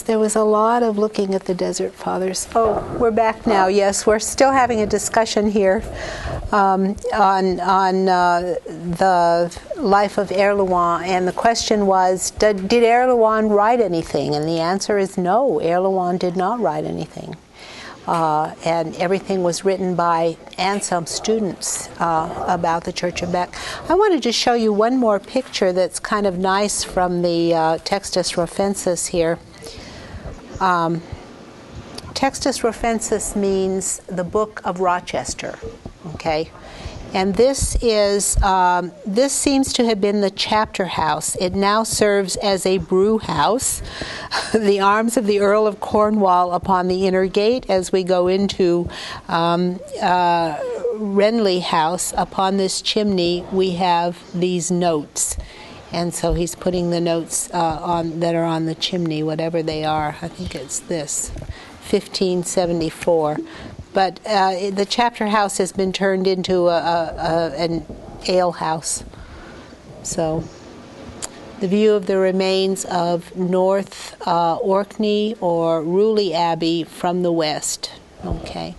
there was a lot of looking at the Desert Fathers. Oh, we're back now. Yes, we're still having a discussion here on the life of Erlewine, and the question was, did Erlewine write anything? And the answer is no, Erlewine did not write anything. And everything was written by Anselm students about the Church of Bec. I wanted to show you one more picture that's kind of nice from the Textus Rofensis here. Textus Rofensis means the Book of Rochester, okay? And this seems to have been the chapter house. It now serves as a brew house. The arms of the Earl of Cornwall upon the inner gate as we go into Renly House. Upon this chimney we have these notes. And so he's putting the notes on that are on the chimney, whatever they are. I think it's this, 1574. But the chapter house has been turned into an ale house. So the view of the remains of North Orkney or Rewley Abbey from the west. Okay.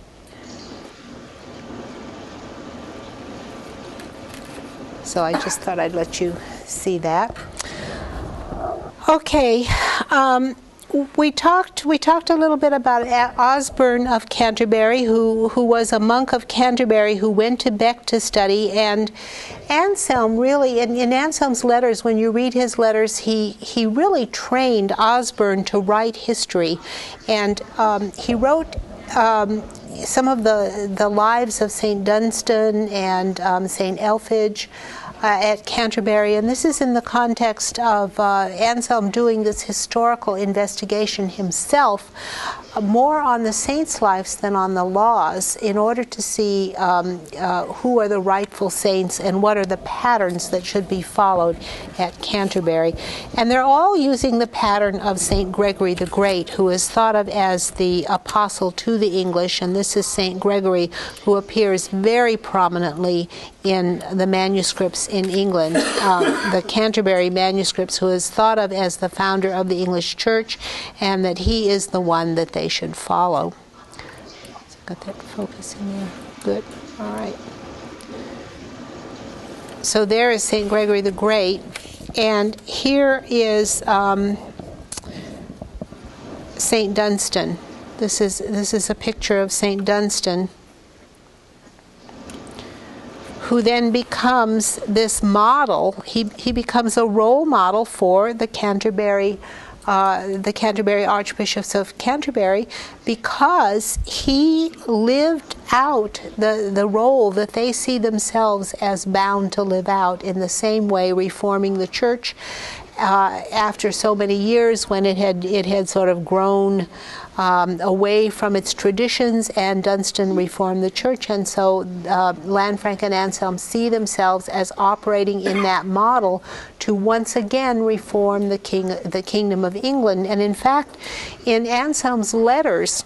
So I just thought I'd let you see that. Okay. We talked a little bit about Osborne of Canterbury, who was a monk of Canterbury who went to Bec to study, and Anselm really, in Anselm's letters, when you read his letters, he really trained Osborne to write history, and he wrote some of the lives of St. Dunstan and St. Elphege at Canterbury, and this is in the context of Anselm doing this historical investigation himself, more on the saints' lives than on the laws, in order to see who are the rightful saints and what are the patterns that should be followed at Canterbury. And they're all using the pattern of St. Gregory the Great, who is thought of as the apostle to the English, and this is St. Gregory, who appears very prominently in the manuscripts in England, the Canterbury manuscripts, who is thought of as the founder of the English Church, and that he is the one that they should follow. Got that focus in there. Good. All right. So there is St. Gregory the Great, and here is St. Dunstan. This is a picture of St. Dunstan, who then becomes this model. He becomes a role model for the Canterbury Archbishops of Canterbury, because he lived out the role that they see themselves as bound to live out, in the same way reforming the church after so many years when it had sort of grown away from its traditions, and Dunstan reformed the church, and so Lanfranc and Anselm see themselves as operating in that model to once again reform the kingdom of England. And in fact, in Anselm's letters,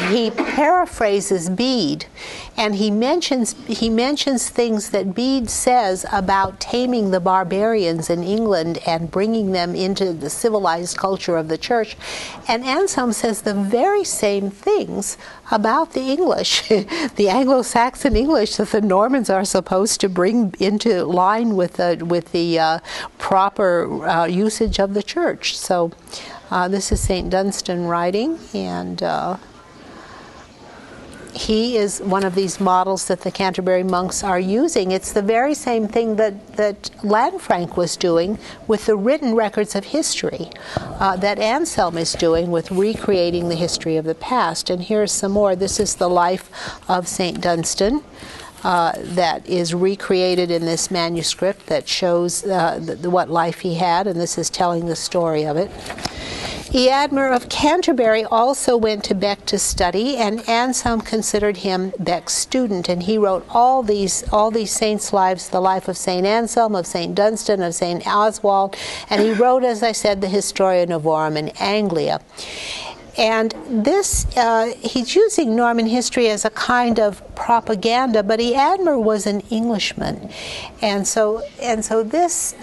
he paraphrases Bede, and he mentions things that Bede says about taming the barbarians in England and bringing them into the civilized culture of the church. And Anselm says the very same things about the English, the Anglo-Saxon English, that the Normans are supposed to bring into line with the proper usage of the church. So this is St. Dunstan writing, and he is one of these models that the Canterbury monks are using. It's the very same thing that Lanfranc was doing with the written records of history, that Anselm is doing with recreating the history of the past. And here's some more. This is the life of St. Dunstan that is recreated in this manuscript that shows what life he had, and this is telling the story of it. Eadmer of Canterbury also went to Bec to study, and Anselm considered him Bec's student, and he wrote all these saints' lives, the life of St. Anselm, of St. Dunstan, of St. Oswald, and he wrote, as I said, the Historia Novorum in Anglia. And this, he's using Norman history as a kind of propaganda, but Eadmer was an Englishman. And so this,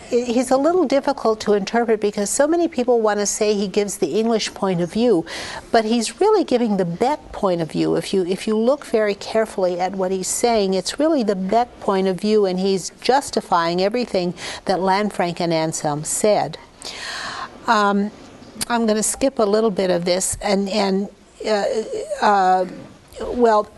he's a little difficult to interpret because so many people want to say he gives the English point of view, but he's really giving the Beck point of view. If you look very carefully at what he's saying, it's really the Beck point of view, and he's justifying everything that Lanfranc and Anselm said. I'm going to skip a little bit of this, well,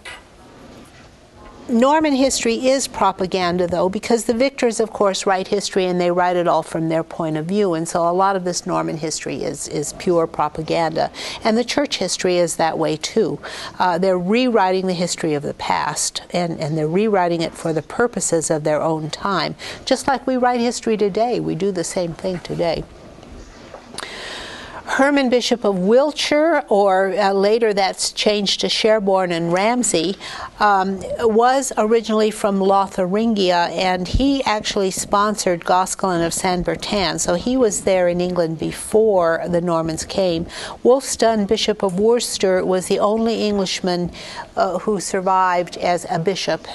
Norman history is propaganda, though, because the victors, of course, write history, and they write it all from their point of view. And so a lot of this Norman history is pure propaganda. And the church history is that way, too. They're rewriting the history of the past, and they're rewriting it for the purposes of their own time. Just like we write history today. We do the same thing today. Herman, Bishop of Wiltshire, or later that's changed to Sherborne and Ramsey, was originally from Lotharingia, and he actually sponsored Goscelin of Saint Bertin, so he was there in England before the Normans came. Wulfstan, Bishop of Worcester, was the only Englishman who survived as a bishop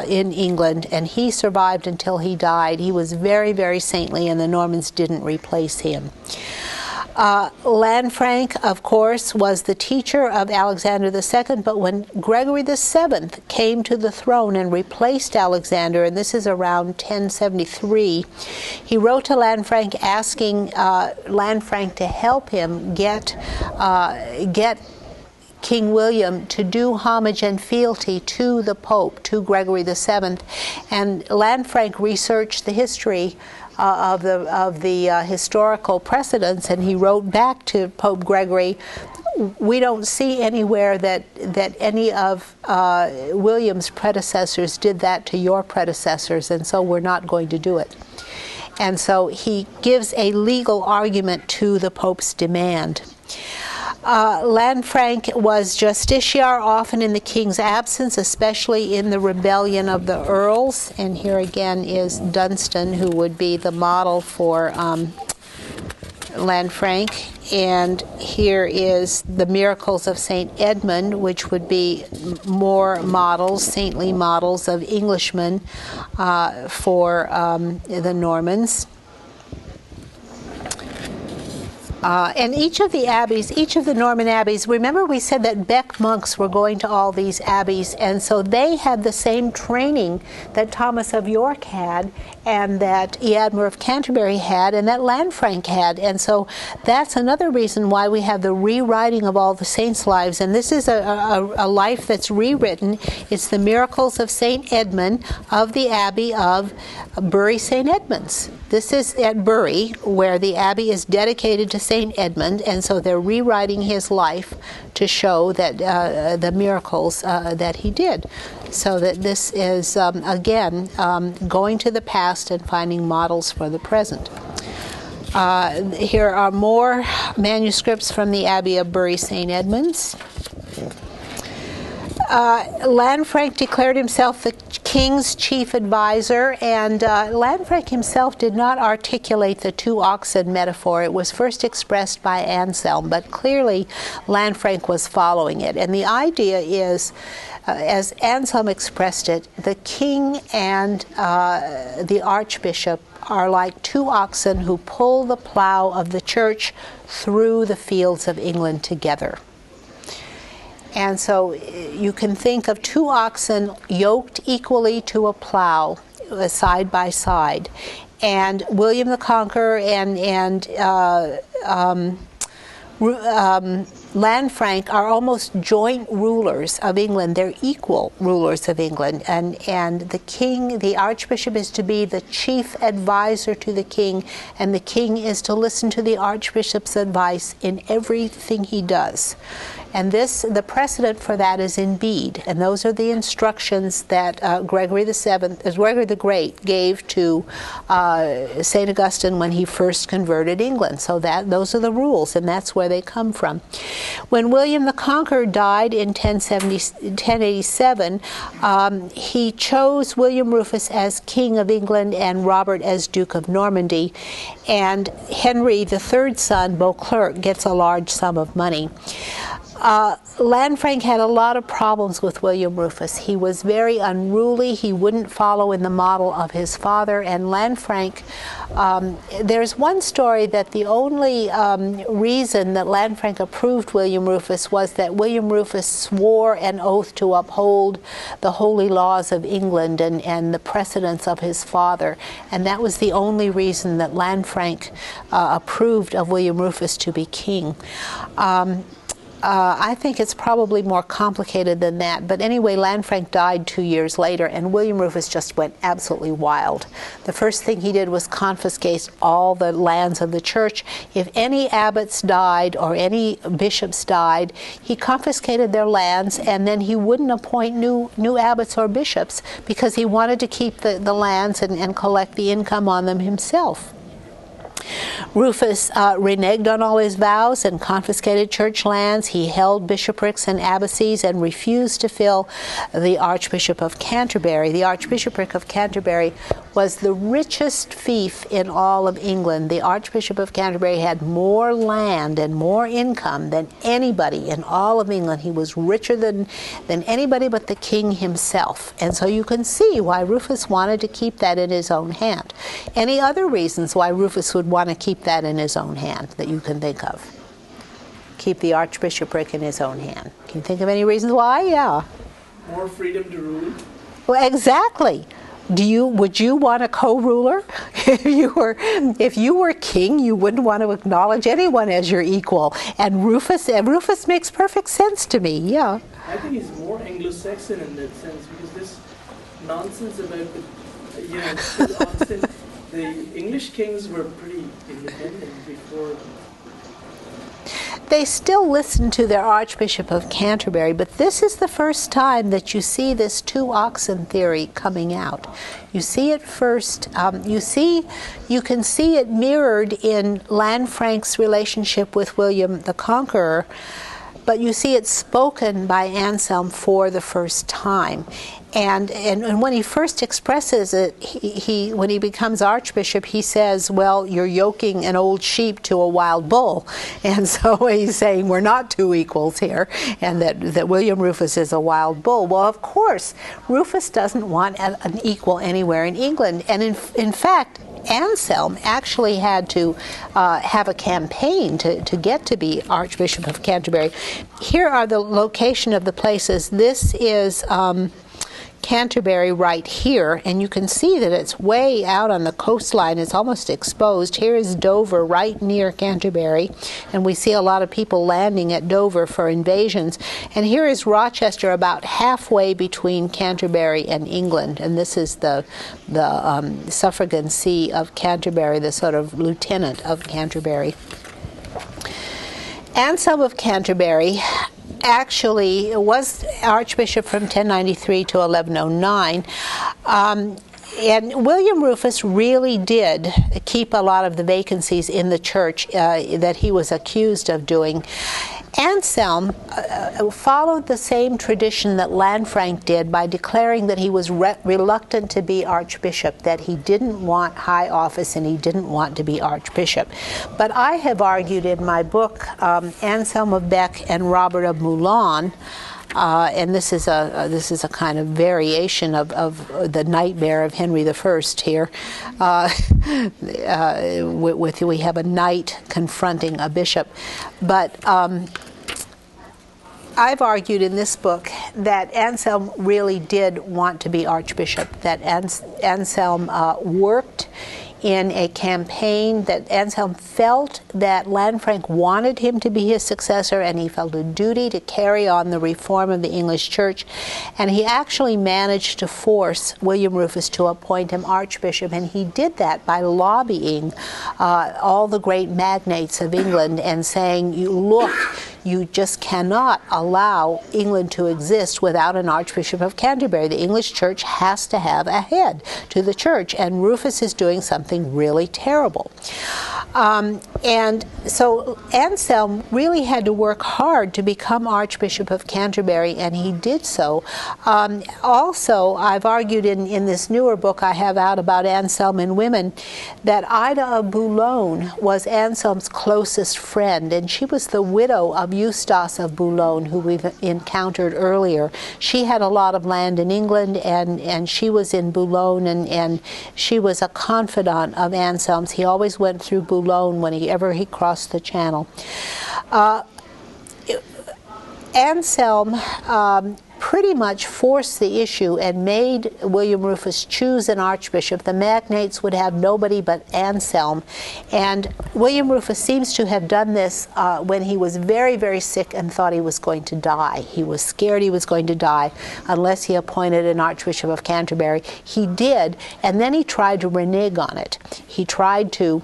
in England, and he survived until he died. He was very, very saintly, and the Normans didn't replace him. Lanfranc, of course, was the teacher of Alexander II, but when Gregory VII came to the throne and replaced Alexander, and this is around 1073, he wrote to Lanfranc asking Lanfranc to help him get King William to do homage and fealty to the Pope, to Gregory VII, and Lanfranc researched the history of the historical precedents, and he wrote back to Pope Gregory, we don't see anywhere that any of William's predecessors did that to your predecessors, and so we're not going to do it. And so he gives a legal argument to the Pope's demand. Lanfranc was justiciar, often in the king's absence, especially in the rebellion of the earls. And here again is Dunstan, who would be the model for Lanfranc. And here is the miracles of St. Edmund, which would be more models, saintly models of Englishmen for the Normans. And each of the abbeys, each of the Norman abbeys, remember we said that Beck monks were going to all these abbeys, and so they had the same training that Thomas of York had, and that Eadmer of Canterbury had, and that Lanfranc had. And so that's another reason why we have the rewriting of all the saints' lives. And this is a life that's rewritten. It's the miracles of St. Edmund of the Abbey of Bury St. Edmunds. This is at Bury, where the abbey is dedicated to St. Edmund, and so they're rewriting his life to show that the miracles that he did. So that this is, again, going to the past and finding models for the present. Here are more manuscripts from the Abbey of Bury St. Edmunds. Lanfranc declared himself the king's chief advisor, and Lanfranc himself did not articulate the two oxen metaphor. It was first expressed by Anselm, but clearly Lanfranc was following it. And the idea is, as Anselm expressed it, the king and the archbishop are like two oxen who pull the plow of the church through the fields of England together. And so you can think of two oxen yoked equally to a plow, side by side. And William the Conqueror and Lanfranc are almost joint rulers of England. They're equal rulers of England. And the king, the archbishop, is to be the chief advisor to the king, and the king is to listen to the archbishop's advice in everything he does. And the precedent for that is in Bede, and those are the instructions that Gregory the Great gave to St. Augustine when he first converted England. So those are the rules, and that's where they come from. When William the Conqueror died in 1087, he chose William Rufus as King of England and Robert as Duke of Normandy, and Henry, the third son, Beauclerc, gets a large sum of money. Lanfranc had a lot of problems with William Rufus. He was very unruly. He wouldn't follow in the model of his father. And Lanfranc, there's one story that the only reason that Lanfranc approved William Rufus was that William Rufus swore an oath to uphold the holy laws of England and the precedents of his father. And that was the only reason that Lanfranc approved of William Rufus to be king. I think it's probably more complicated than that. But anyway, Lanfranc died 2 years later, and William Rufus just went absolutely wild. The first thing he did was confiscate all the lands of the church. If any abbots died or any bishops died, he confiscated their lands, and then he wouldn't appoint new abbots or bishops because he wanted to keep the lands and collect the income on them himself. Rufus reneged on all his vows and confiscated church lands. He held bishoprics and abbacies and refused to fill the Archbishop of Canterbury. The Archbishopric of Canterbury was the richest fief in all of England. The Archbishop of Canterbury had more land and more income than anybody in all of England. He was richer than anybody but the king himself. And so you can see why Rufus wanted to keep that in his own hand. Any other reasons why Rufus would want to keep that in his own hand that you can think of? Keep the archbishopric in his own hand. Can you think of any reasons why? Yeah. More freedom to rule. Well, exactly. Would you want a co-ruler? If you were king, you wouldn't want to acknowledge anyone as your equal. And Rufus makes perfect sense to me. Yeah. I think he's more Anglo-Saxon in that sense, because this nonsense about the English kings were pretty independent before. They still listened to their Archbishop of Canterbury, but this is the first time that you see this two oxen theory coming out. You see it first. You can see it mirrored in Lanfranc's relationship with William the Conqueror, but you see it spoken by Anselm for the first time. And when he first expresses it, when he becomes archbishop, he says, well, you're yoking an old sheep to a wild bull. And so he's saying we're not two equals here, and that William Rufus is a wild bull. Well, of course, Rufus doesn't want an equal anywhere in England. And in fact, Anselm actually had to have a campaign to get to be Archbishop of Canterbury. Here are the location of the places. This is Canterbury right here, and you can see that it's way out on the coastline. It's almost exposed. Here is Dover right near Canterbury, and we see a lot of people landing at Dover for invasions. And here is Rochester, about halfway between Canterbury and England, and this is the suffragan see of Canterbury, the sort of lieutenant of Canterbury. Anselm of Canterbury actually was Archbishop from 1093 to 1109. And William Rufus really did keep a lot of the vacancies in the church that he was accused of doing. Anselm followed the same tradition that Lanfranc did by declaring that he was reluctant to be archbishop, that he didn't want high office and he didn't want to be archbishop. But I have argued in my book, Anselm of Bec and Robert of Moulins, and this is a kind of variation of the nightmare of Henry I here. We have a knight confronting a bishop, but I've argued in this book that Anselm really did want to be archbishop, that Anselm worked in a campaign, that Anselm felt that Lanfranc wanted him to be his successor, and he felt a duty to carry on the reform of the English church. And he actually managed to force William Rufus to appoint him archbishop, and he did that by lobbying all the great magnates of England and saying, you just cannot allow England to exist without an Archbishop of Canterbury. The English church has to have a head to the church, and Rufus is doing something really terrible. And so Anselm really had to work hard to become Archbishop of Canterbury, and he did so. Also, I've argued in this newer book I have out about Anselm and women that Ida of Boulogne was Anselm's closest friend, and she was the widow of Eustace of Boulogne, who we've encountered earlier. She had a lot of land in England, and she was in Boulogne, and she was a confidant of Anselm's. He always went through Boulogne whenever he crossed the channel. Anselm pretty much forced the issue and made William Rufus choose an archbishop. The magnates would have nobody but Anselm. And William Rufus seems to have done this when he was very, very sick and thought he was going to die. He was scared he was going to die unless he appointed an Archbishop of Canterbury. He did, and then he tried to renege on it. He tried to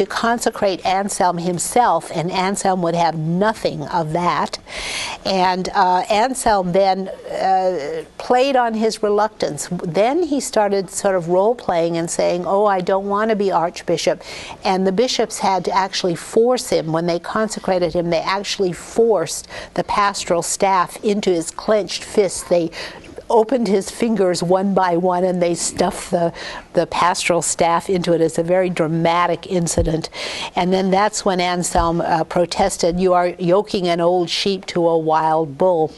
consecrate Anselm himself, and Anselm would have nothing of that. And Anselm then played on his reluctance. Then he started sort of role-playing and saying, oh, I don't want to be archbishop. And the bishops had to actually force him. When they consecrated him, they actually forced the pastoral staff into his clenched fist. They opened his fingers one by one, and they stuffed the pastoral staff into it. It's a very dramatic incident. And then that's when Anselm protested, you are yoking an old sheep to a wild bull.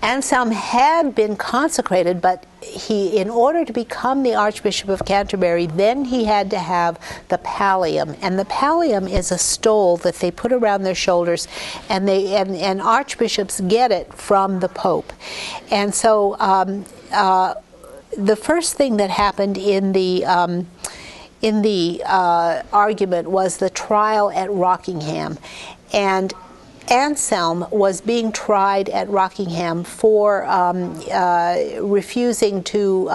Anselm had been consecrated, but in order to become the Archbishop of Canterbury, then he had to have the pallium. And the pallium is a stole that they put around their shoulders, and archbishops get it from the Pope. And so the first thing that happened in the argument was the trial at Rockingham. And Anselm was being tried at Rockingham for refusing to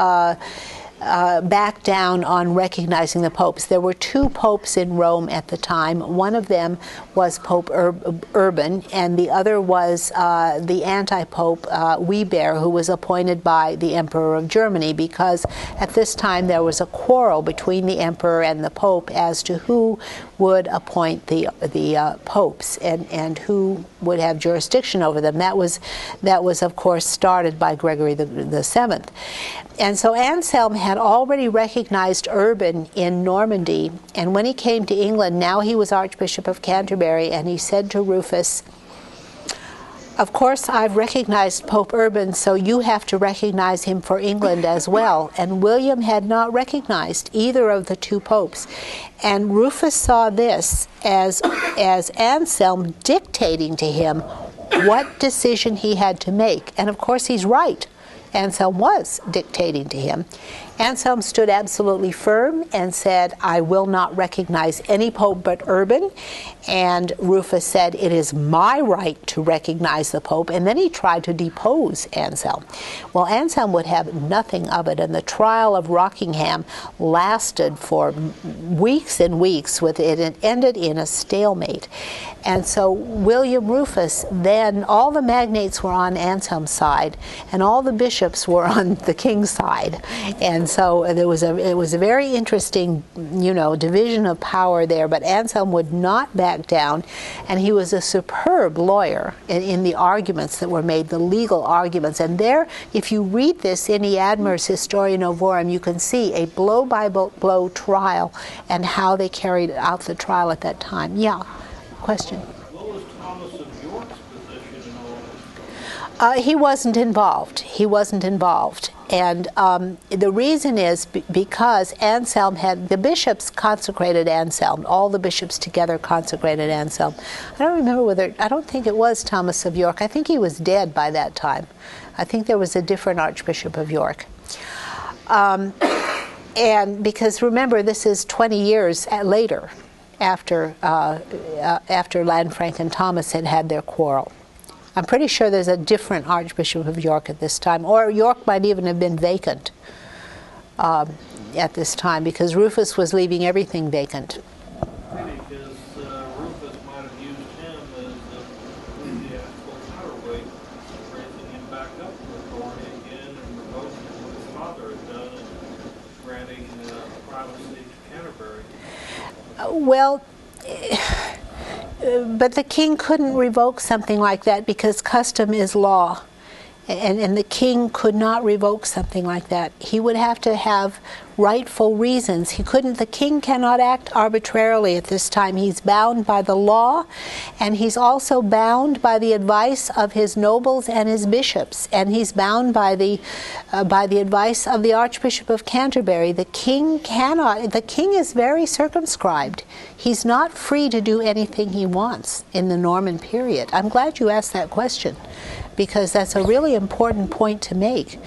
back down on recognizing the popes. There were two popes in Rome at the time. One of them was Pope Urban, and the other was the anti-pope Wiber, who was appointed by the Emperor of Germany, because at this time there was a quarrel between the Emperor and the Pope as to who would appoint the popes and who would have jurisdiction over them. That was of course started by Gregory the Seventh. And so Anselm had already recognized Urban in Normandy, and when he came to England, now he was Archbishop of Canterbury, and he said to Rufus, of course I've recognized Pope Urban, so you have to recognize him for England as well. And William had not recognized either of the two popes. And Rufus saw this as Anselm dictating to him what decision he had to make. And of course he's right. Anselm was dictating to him. Anselm stood absolutely firm and said, I will not recognize any pope but Urban. And Rufus said, it is my right to recognize the pope. And then he tried to depose Anselm. Well, Anselm would have nothing of it, and the trial of Rockingham lasted for weeks and weeks. It ended in a stalemate. And so William Rufus, then all the magnates were on Anselm's side, and all the bishops were on the king's side. And so it was a very interesting, division of power there. But Anselm would not back down, and he was a superb lawyer in the arguments that were made, the legal arguments. And there, if you read this in Eadmer's Historia Novorum, you can see a blow-by-blow trial and how they carried out the trial at that time. Yeah, question. What was Thomas of York's position in all this? He wasn't involved. He wasn't involved. And the reason is because Anselm the bishops consecrated Anselm. All the bishops together consecrated Anselm. I don't remember I don't think it was Thomas of York. I think he was dead by that time. I think there was a different Archbishop of York. And because remember, this is 20 years later after Lanfranc and Thomas had their quarrel. I'm pretty sure there's a different Archbishop of York at this time, or York might even have been vacant at this time, because Rufus was leaving everything vacant. Maybe because Rufus might have used him as the actual counterweight, raising him back up to authority again and revoking what his father had done and granting primacy to Canterbury. Well, but the king couldn't revoke something like that because custom is law. And the king could not revoke something like that. He would have to have rightful reasons. The king cannot act arbitrarily at this time. He's bound by the law, and he's also bound by the advice of his nobles and his bishops, and he's bound by the advice of the Archbishop of Canterbury. The king is very circumscribed. He's not free to do anything he wants in the Norman period. I'm glad you asked that question, because that's a really important point to make.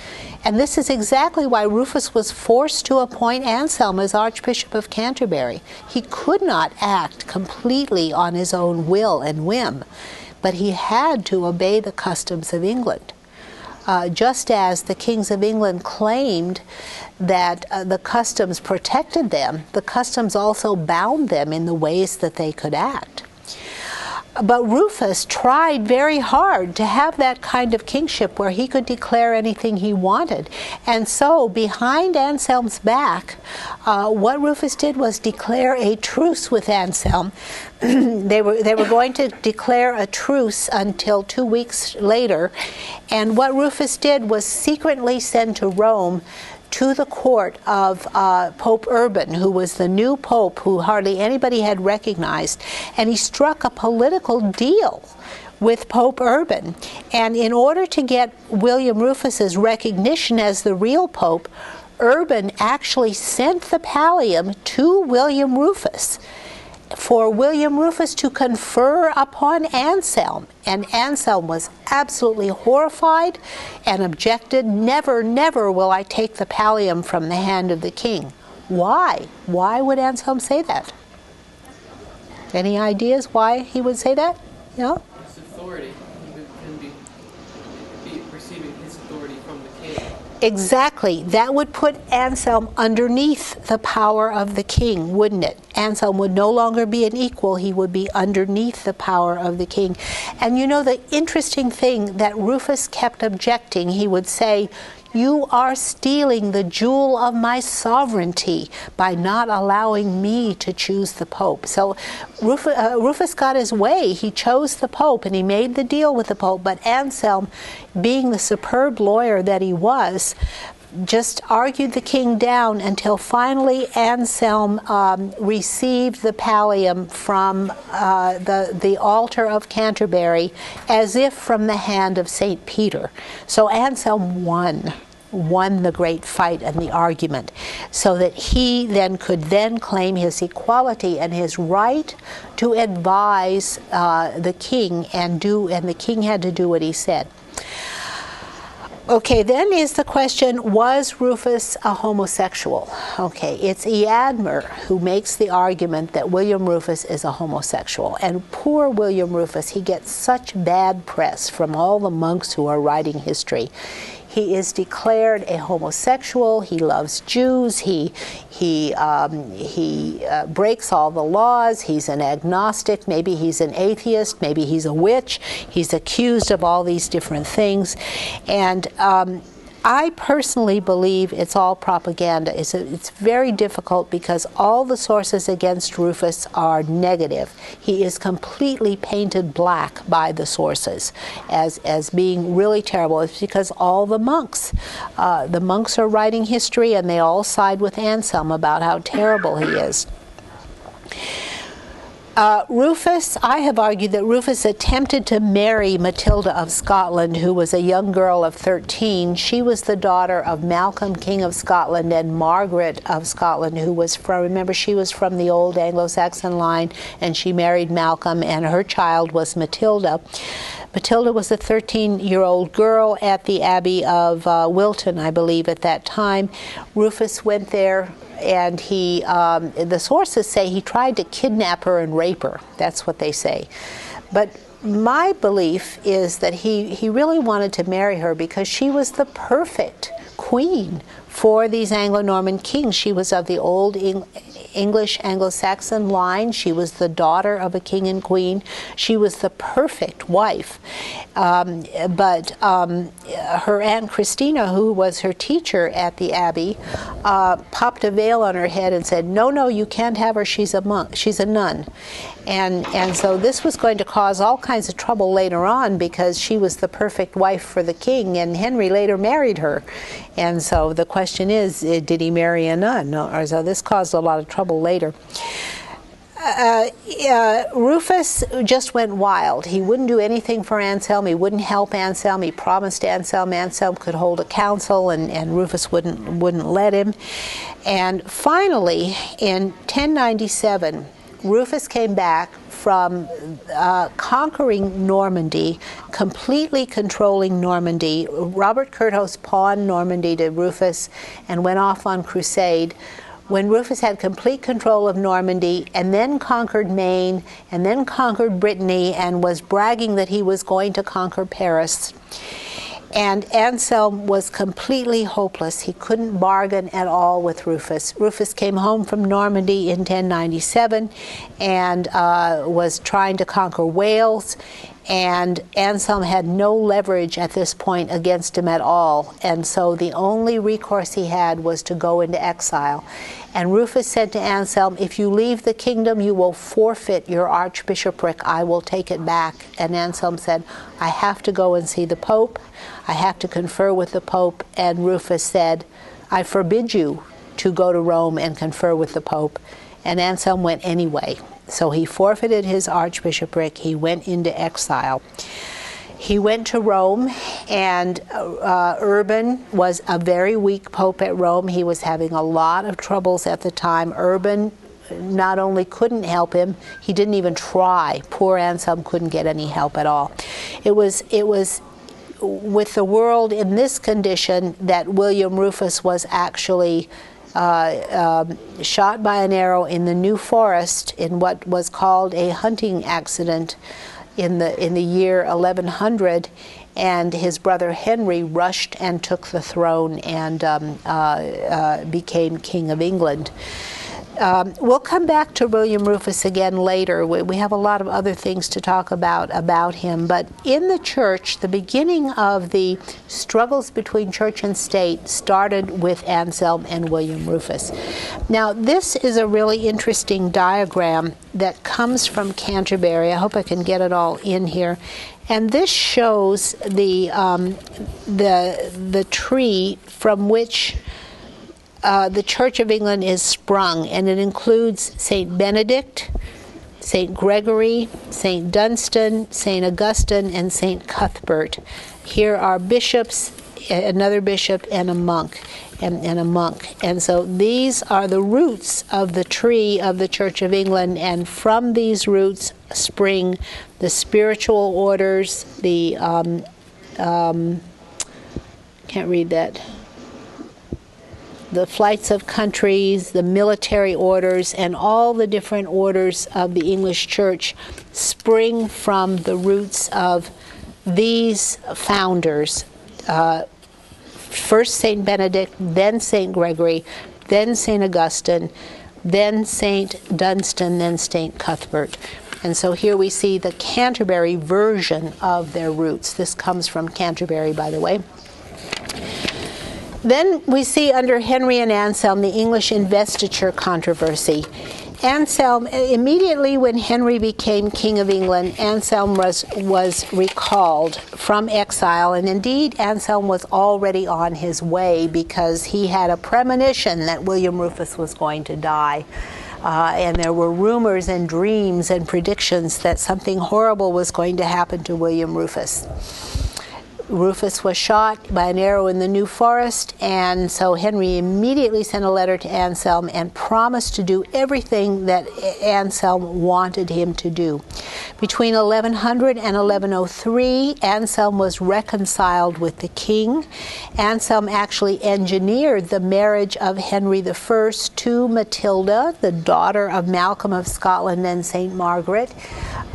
And this is exactly why Rufus was forced to appoint Anselm as Archbishop of Canterbury. He could not act completely on his own will and whim, but he had to obey the customs of England. Just as the kings of England claimed that the customs protected them, the customs also bound them in the ways that they could act. But Rufus tried very hard to have that kind of kingship where he could declare anything he wanted. And so, behind Anselm's back, what Rufus did was declare a truce with Anselm. They were going to declare a truce until 2 weeks later. And what Rufus did was secretly send to Rome to the court of Pope Urban, who was the new pope who hardly anybody had recognized, and he struck a political deal with Pope Urban. And in order to get William Rufus's recognition as the real pope, Urban actually sent the pallium to William Rufus for William Rufus to confer upon Anselm. And Anselm was absolutely horrified and objected, "Never, never will I take the pallium from the hand of the king." Why? Why would Anselm say that? Any ideas why he would say that? No? His authority. He would be receiving his authority from the king. Exactly. That would put Anselm underneath the power of the king, wouldn't it? Anselm would no longer be an equal. He would be underneath the power of the king. And you know, the interesting thing that Rufus kept objecting, he would say, "You are stealing the jewel of my sovereignty by not allowing me to choose the pope." So Rufus got his way. He chose the pope and he made the deal with the pope. But Anselm, being the superb lawyer that he was, just argued the king down until finally Anselm received the pallium from the altar of Canterbury as if from the hand of St. Peter. So Anselm won the great fight and the argument, so that he then could then claim his equality and his right to advise the king, and the king had to do what he said. Okay, then is the question, was Rufus a homosexual? Okay, it's Eadmer who makes the argument that William Rufus is a homosexual. And poor William Rufus, he gets such bad press from all the monks who are writing history. He is declared a homosexual. He loves Jews. He breaks all the laws. He's an agnostic. Maybe he's an atheist. Maybe he's a witch. He's accused of all these different things. And I personally believe it's all propaganda. It's very difficult because all the sources against Rufus are negative. He is completely painted black by the sources as being really terrible. It's because all the monks are writing history, and they all side with Anselm about how terrible he is. Rufus, I have argued that Rufus attempted to marry Matilda of Scotland, who was a young girl of 13. She was the daughter of Malcolm, King of Scotland, and Margaret of Scotland, who was remember, she was from the old Anglo-Saxon line, and she married Malcolm, and her child was Matilda. Matilda was a 13-year-old girl at the Abbey of Wilton, I believe, at that time. Rufus went there, and the sources say he tried to kidnap her and rape her. That's what they say. But my belief is that he really wanted to marry her because she was the perfect queen for these Anglo-Norman kings. She was of the old English Anglo-Saxon line. She was the daughter of a king and queen. She was the perfect wife. But her Aunt Christina, who was her teacher at the Abbey, popped a veil on her head and said, no, you can't have her, she's a monk, she's a nun. And so this was going to cause all kinds of trouble later on, because she was the perfect wife for the king, and Henry later married her. And so the question is, did he marry a nun? Or so this caused a lot of trouble later. Rufus just went wild. He wouldn't do anything for Anselm. He wouldn't help Anselm. He promised Anselm could hold a council, and Rufus wouldn't let him. And finally, in 1097, Rufus came back from conquering Normandy, completely controlling Normandy. Robert Curthose pawned Normandy to Rufus and went off on crusade. When Rufus had complete control of Normandy, and then conquered Maine, and then conquered Brittany, and was bragging that he was going to conquer Paris. And Anselm was completely hopeless. He couldn't bargain at all with Rufus. Rufus came home from Normandy in 1097 and was trying to conquer Wales. And Anselm had no leverage at this point against him at all. And so the only recourse he had was to go into exile. And Rufus said to Anselm, if you leave the kingdom, you will forfeit your archbishopric. I will take it back. And Anselm said, I have to go and see the Pope. I have to confer with the Pope. And Rufus said, I forbid you to go to Rome and confer with the Pope. And Anselm went anyway. So he forfeited his archbishopric. He went into exile. He went to Rome, and Urban was a very weak pope at Rome. He was having a lot of troubles at the time. Urban not only couldn't help him, he didn't even try. Poor Anselm couldn't get any help at all. It was with the world in this condition that William Rufus was actually shot by an arrow in the New Forest in what was called a hunting accident in the year 1100, and his brother Henry rushed and took the throne and became King of England. We'll come back to William Rufus again later. We have a lot of other things to talk about him. But in the church, the beginning of the struggles between church and state started with Anselm and William Rufus. Now, this is a really interesting diagram that comes from Canterbury. I hope I can get it all in here. And this shows the tree from which the Church of England is sprung, and it includes St. Benedict, St. Gregory, St. Dunstan, St. Augustine, and St. Cuthbert. Here are bishops, another bishop, and a monk, and a monk. And so these are the roots of the tree of the Church of England, and from these roots spring the spiritual orders, the can't read that. The flights of countries, the military orders, and all the different orders of the English Church spring from the roots of these founders. First St. Benedict, then St. Gregory, then St. Augustine, then St. Dunstan, then St. Cuthbert. And so here we see the Canterbury version of their roots. This comes from Canterbury, by the way. Then we see under Henry and Anselm the English Investiture Controversy. Anselm, immediately when Henry became King of England, Anselm was recalled from exile, and indeed Anselm was already on his way because he had a premonition that William Rufus was going to die. And there were rumors and dreams and predictions that something horrible was going to happen to William Rufus. Rufus was shot by an arrow in the New Forest, and so Henry immediately sent a letter to Anselm and promised to do everything that Anselm wanted him to do. Between 1100 and 1103, Anselm was reconciled with the king. Anselm actually engineered the marriage of Henry I to Matilda, the daughter of Malcolm of Scotland and St. Margaret.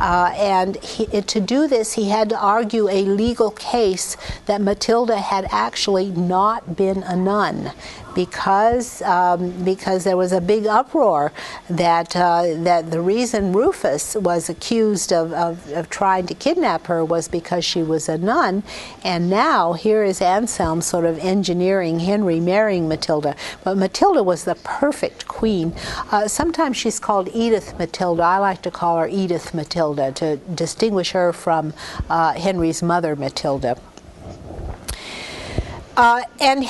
To do this, he had to argue a legal case that Matilda had actually not been a nun, because there was a big uproar that the reason Rufus was accused of trying to kidnap her was because she was a nun, and now here is Anselm sort of engineering Henry marrying Matilda. But Matilda was the perfect queen. Sometimes she's called Edith Matilda. I like to call her Edith Matilda to distinguish her from Henry's mother, Matilda. And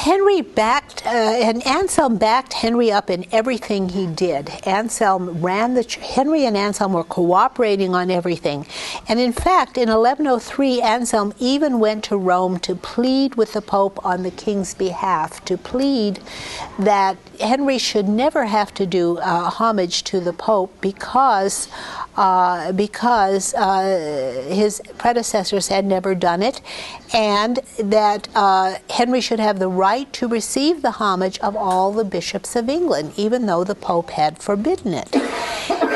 Anselm backed Henry up in everything he did. Henry and Anselm were cooperating on everything. And in fact, in 1103, Anselm even went to Rome to plead with the Pope on the king's behalf, to plead that Henry should never have to do homage to the Pope because his predecessors had never done it, and that Henry should have the right to receive the homage of all the bishops of England, even though the Pope had forbidden it.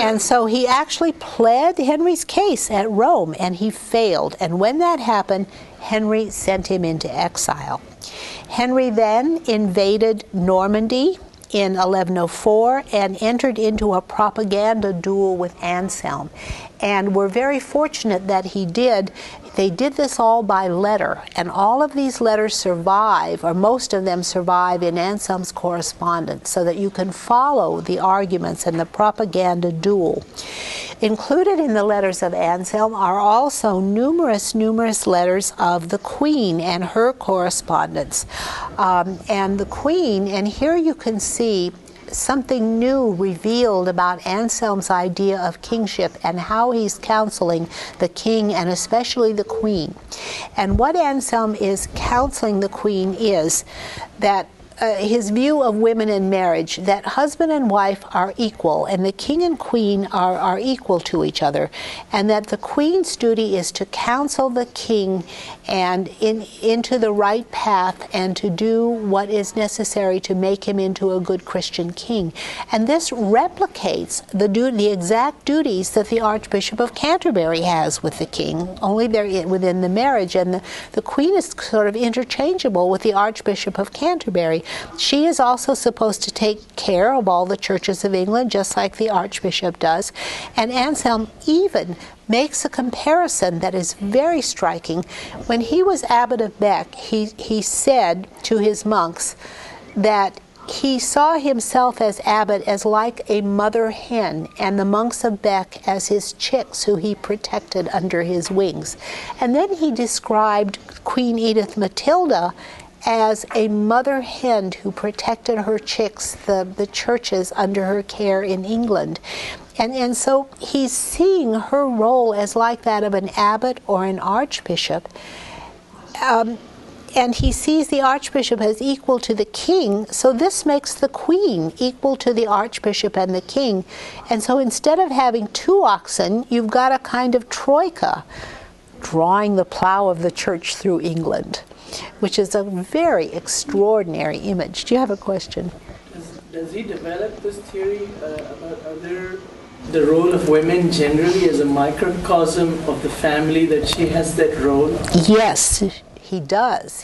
And so he actually pled Henry's case at Rome, and he failed. And when that happened, Henry sent him into exile. Henry then invaded Normandy in 1104 and entered into a propaganda duel with Anselm. And we're very fortunate that he did. They did this all by letter, and all of these letters survive, or most of them survive, in Anselm's correspondence, so that you can follow the arguments and the propaganda duel. Included in the letters of Anselm are also numerous letters of the Queen and her correspondence. And the Queen, and here you can see something new revealed about Anselm's idea of kingship and how he's counseling the king and especially the queen. And what Anselm is counseling the queen is that his view of women in marriage, that husband and wife are equal, and the king and queen are equal to each other, and that the queen's duty is to counsel the king and into the right path and to do what is necessary to make him into a good Christian king. And this replicates the exact duties that the Archbishop of Canterbury has with the king, only they're within the marriage, and the queen is sort of interchangeable with the Archbishop of Canterbury. She is also supposed to take care of all the churches of England, just like the Archbishop does. And Anselm even makes a comparison that is very striking. When he was abbot of Bec, he said to his monks that he saw himself as abbot as like a mother hen, and the monks of Bec as his chicks who he protected under his wings. And then he described Queen Edith Matilda as a mother hen who protected her chicks, the churches under her care in England. And so he's seeing her role as like that of an abbot or an archbishop. And he sees the archbishop as equal to the king, so this makes the queen equal to the archbishop and the king. And so instead of having two oxen, you've got a kind of troika drawing the plow of the church through England, which is a very extraordinary image. Do you have a question? Does he develop this theory about the role of women generally as a microcosm of the family, that she has that role? Yes. He does.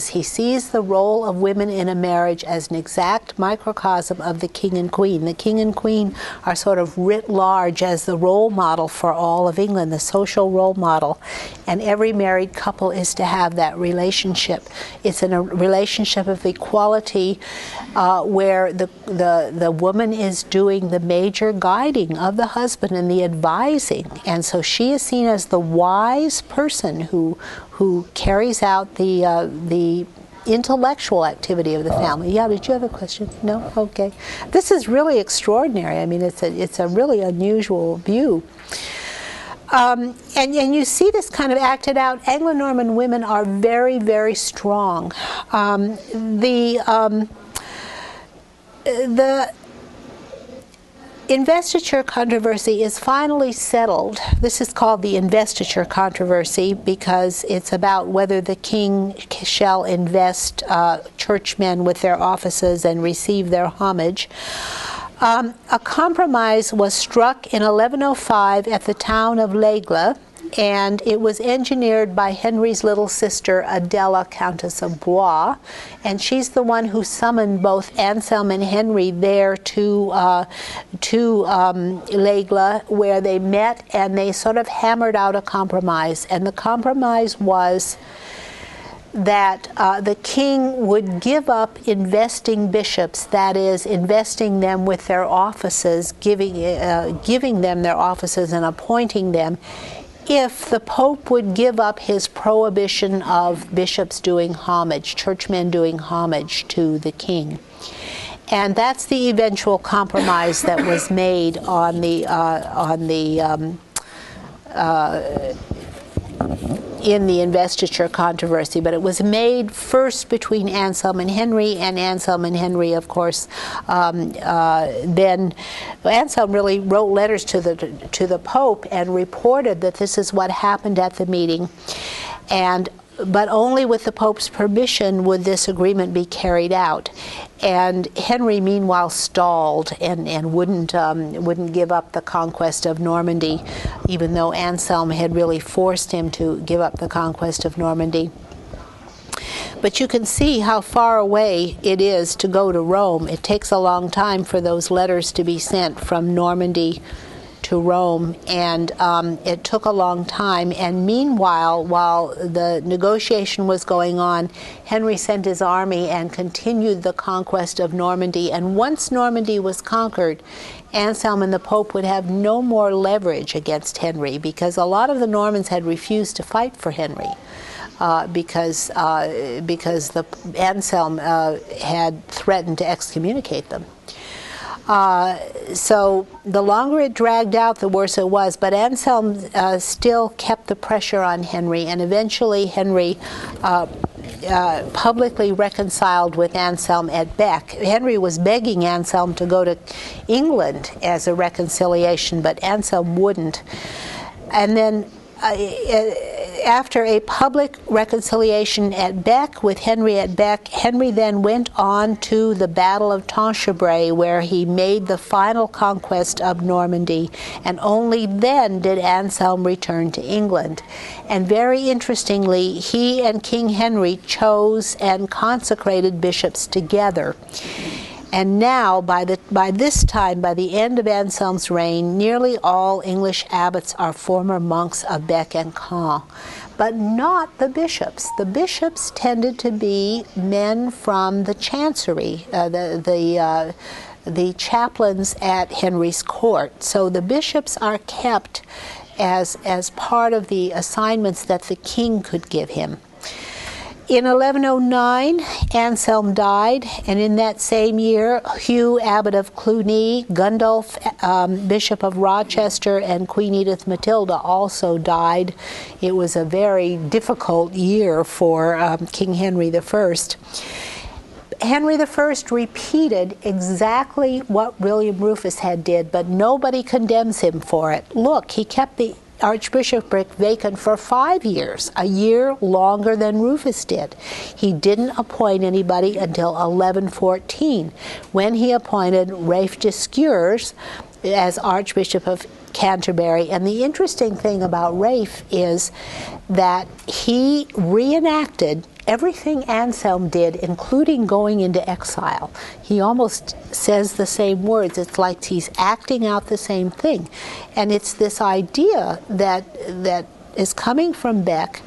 He sees the role of women in a marriage as an exact microcosm of the king and queen. The king and queen are sort of writ large as the role model for all of England, the social role model. And every married couple is to have that relationship. It's in a relationship of equality where the woman is doing the major guiding of the husband and the advising. And so she is seen as the wise person who carries out the intellectual activity of the family. Yeah, did you have a question? No? Okay. This is really extraordinary. I mean, it's a really unusual view. And you see this kind of acted out. Anglo-Norman women are very, very strong. The Investiture Controversy is finally settled. This is called the Investiture Controversy because it's about whether the king shall invest churchmen with their offices and receive their homage. A compromise was struck in 1105 at the town of L'Aigle, and it was engineered by Henry's little sister Adela, Countess of Blois, and she's the one who summoned both Anselm and Henry there to L'Aigle, where they met, and they sort of hammered out a compromise. And the compromise was that the king would give up investing bishops, that is, investing them with their offices, giving them their offices and appointing them, if the Pope would give up his prohibition of bishops doing homage, churchmen doing homage to the king. And that's the eventual compromise that was made in the Investiture Controversy, but it was made first between Anselm and Henry, and Anselm and Henry, of course, then Anselm really wrote letters to the Pope and reported that this is what happened at the meeting, but only with the Pope's permission would this agreement be carried out. And Henry, meanwhile, stalled and wouldn't give up the conquest of Normandy, even though Anselm had really forced him to give up the conquest of Normandy. But you can see how far away it is to go to Rome. It takes a long time for those letters to be sent from Normandy to Rome, and it took a long time. And meanwhile, while the negotiation was going on, Henry sent his army and continued the conquest of Normandy. And once Normandy was conquered, Anselm and the Pope would have no more leverage against Henry, because a lot of the Normans had refused to fight for Henry. Because Anselm had threatened to excommunicate them. So the longer it dragged out, the worse it was. But Anselm still kept the pressure on Henry, and eventually Henry publicly reconciled with Anselm at Bec. Henry was begging Anselm to go to England as a reconciliation, but Anselm wouldn't. And then after a public reconciliation at Bec with Henry at Bec, Henry then went on to the Battle of Tanchebray, where he made the final conquest of Normandy, and only then did Anselm return to England. And very interestingly, he and King Henry chose and consecrated bishops together. And now, by this time, by the end of Anselm's reign, nearly all English abbots are former monks of Bec and Caen, but not the bishops. The bishops tended to be men from the chancery, the chaplains at Henry's court. So the bishops are kept as part of the assignments that the king could give him. In 1109, Anselm died, and in that same year, Hugh, Abbot of Cluny, Gundulf, Bishop of Rochester, and Queen Edith Matilda also died. It was a very difficult year for King Henry I. Henry I repeated exactly what William Rufus had did, but nobody condemns him for it. Look, he kept the archbishopric vacant for 5 years, a year longer than Rufus did. He didn't appoint anybody until 1114, when he appointed Ralph de Sures as Archbishop of Canterbury. And the interesting thing about Ralph is that he reenacted everything Anselm did, including going into exile. He almost says the same words. It's like he's acting out the same thing. And it's this idea that is coming from Bec,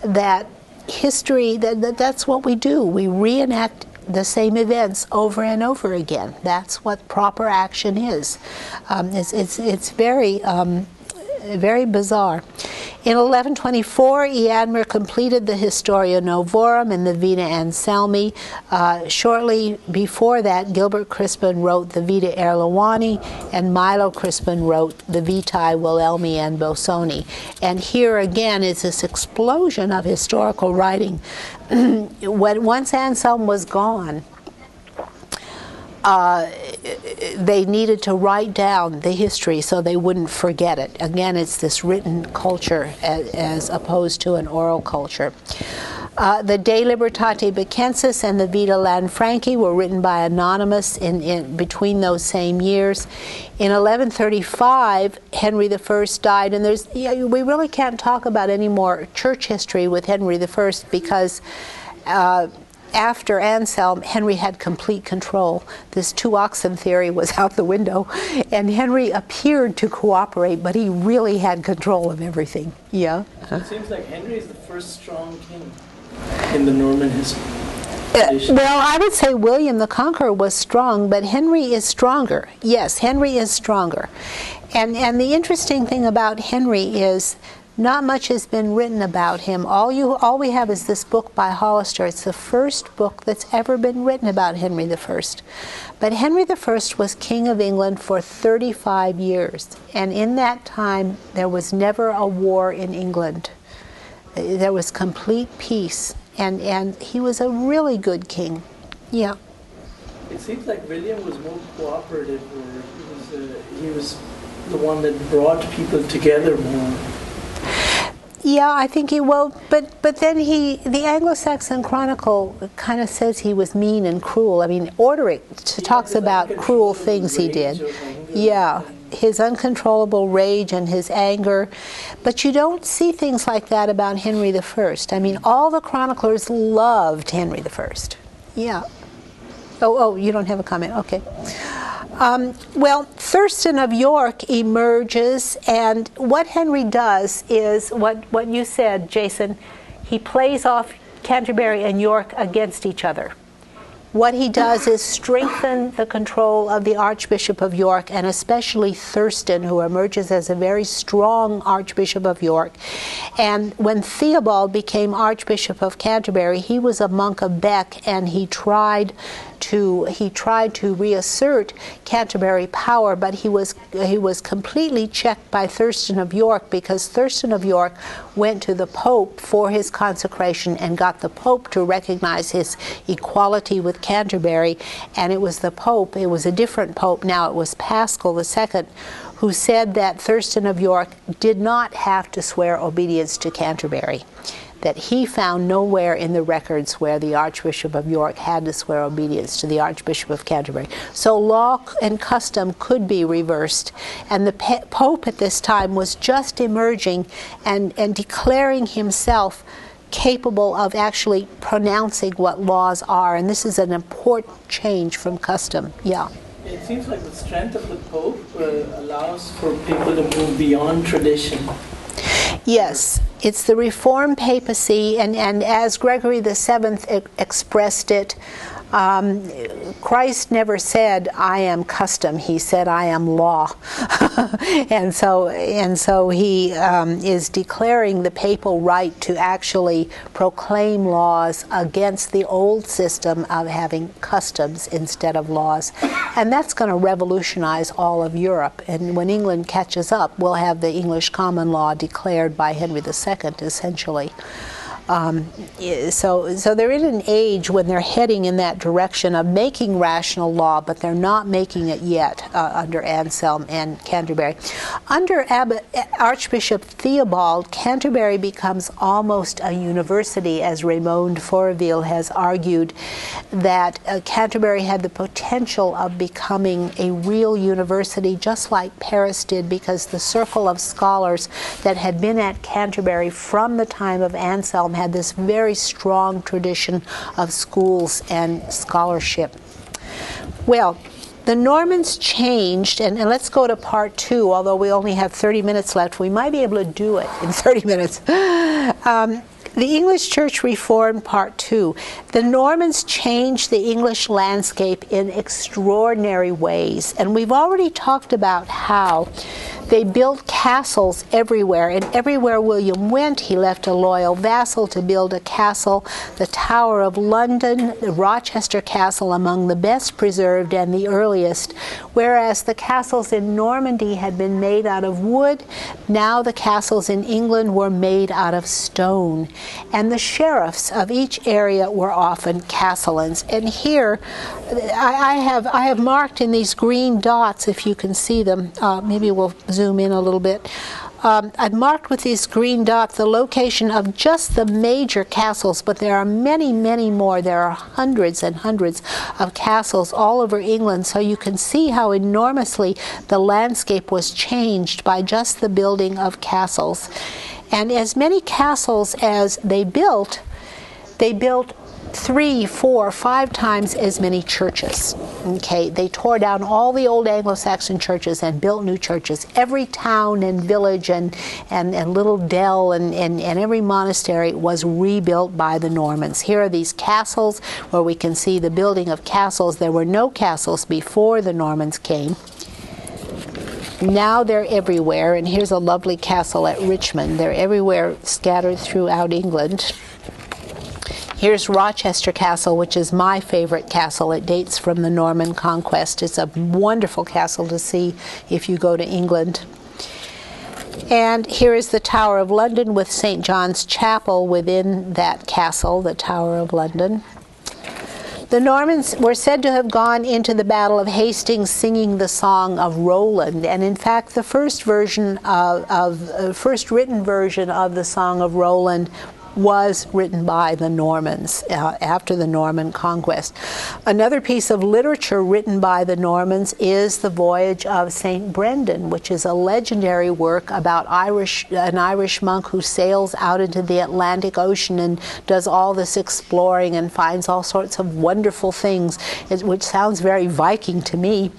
that history, that's what we do. We reenact the same events over and over again. That's what proper action is. It's very bizarre. In 1124, Eadmer completed the Historia Novorum and the Vita Anselmi. Shortly before that, Gilbert Crispin wrote the Vita Erlewani, and Milo Crispin wrote the Vitae Wilhelmi and Bosoni. And here again is this explosion of historical writing. Once Anselm was gone, they needed to write down the history so they wouldn't forget it. Again, it's this written culture as opposed to an oral culture. The De Libertate Becensis and the Vita Lanfranchi were written by anonymous in between those same years. In 1135, Henry I died, and we really can't talk about any more church history with Henry I because after Anselm, Henry had complete control. This two oxen theory was out the window, and Henry appeared to cooperate, but he really had control of everything. Yeah. So it seems like Henry is the first strong king in the Norman history. Well, I would say William the Conqueror was strong, but Henry is stronger. Yes, Henry is stronger. And the interesting thing about Henry is not much has been written about him. All we have is this book by Hollister. It's the first book that's ever been written about Henry I. But Henry I was King of England for 35 years. And in that time, there was never a war in England. There was complete peace. And he was a really good king. Yeah. It seems like William was more cooperative, or he was the one that brought people together more. Yeah, I think he will, but then the Anglo-Saxon Chronicle kind of says he was mean and cruel. I mean, Orderic talks about cruel things he did. Yeah, his uncontrollable rage and his anger. But you don't see things like that about Henry I. I mean, all the chroniclers loved Henry I. Yeah. Oh, you don't have a comment. Okay. Well, Thurston of York emerges, and what Henry does is what you said, Jason. He plays off Canterbury and York against each other. What he does is strengthen the control of the Archbishop of York, and especially Thurston, who emerges as a very strong Archbishop of York. And when Theobald became Archbishop of Canterbury, he was a monk of Bec, and he tried to reassert Canterbury power, but he was completely checked by Thurston of York, because Thurston of York went to the Pope for his consecration and got the Pope to recognize his equality with Canterbury. And it was the Pope, it was a different Pope now, it was Paschal II, who said that Thurston of York did not have to swear obedience to Canterbury, that he found nowhere in the records where the Archbishop of York had to swear obedience to the Archbishop of Canterbury. So law and custom could be reversed, and the Pope at this time was just emerging and declaring himself capable of actually pronouncing what laws are, and this is an important change from custom. Yeah. It seems like the strength of the Pope allows for people to move beyond tradition. Yes, it's the Reformed papacy, and as Gregory VII expressed it, Christ never said, "I am custom." He said, "I am law," and so he is declaring the papal right to actually proclaim laws against the old system of having customs instead of laws, and that's going to revolutionize all of Europe. And when England catches up, we'll have the English common law declared by Henry II, essentially. So they're in an age when they're heading in that direction of making rational law, but they're not making it yet under Anselm and Canterbury. Under Archbishop Theobald, Canterbury becomes almost a university, as Raymond Fourville has argued, that Canterbury had the potential of becoming a real university, just like Paris did, because the circle of scholars that had been at Canterbury from the time of Anselm had this very strong tradition of schools and scholarship. Well, the Normans changed, and let's go to part 2, although we only have 30 minutes left. We might be able to do it in 30 minutes. The English Church Reformed, Part 2. The Normans changed the English landscape in extraordinary ways, and we've already talked about how they built castles everywhere, and everywhere William went, he left a loyal vassal to build a castle. The Tower of London, the Rochester Castle, among the best preserved and the earliest, whereas the castles in Normandy had been made out of wood. Now the castles in England were made out of stone, and the sheriffs of each area were often castellans. And here, I have marked in these green dots, if you can see them. Maybe we'll zoom in a little bit. I've marked with these green dots the location of just the major castles, but there are many, many more. There are hundreds and hundreds of castles all over England, so you can see how enormously the landscape was changed by just the building of castles. And as many castles as they built 3, 4, 5 times as many churches. Okay, they tore down all the old Anglo-Saxon churches and built new churches. Every town and village and little dell and every monastery was rebuilt by the Normans. Here are these castles where we can see the building of castles. There were no castles before the Normans came. Now they're everywhere, and here's a lovely castle at Richmond. They're everywhere scattered throughout England. Here's Rochester Castle, which is my favorite castle. It dates from the Norman conquest. It's a wonderful castle to see if you go to England. And here is the Tower of London with St. John's Chapel within that castle, the Tower of London. The Normans were said to have gone into the Battle of Hastings singing the song of Roland, and in fact the first written version of the Song of Roland was written by the Normans after the Norman conquest. Another piece of literature written by the Normans is the Voyage of St. Brendan, which is a legendary work about an Irish monk who sails out into the Atlantic Ocean and does all this exploring and finds all sorts of wonderful things, which sounds very Viking to me.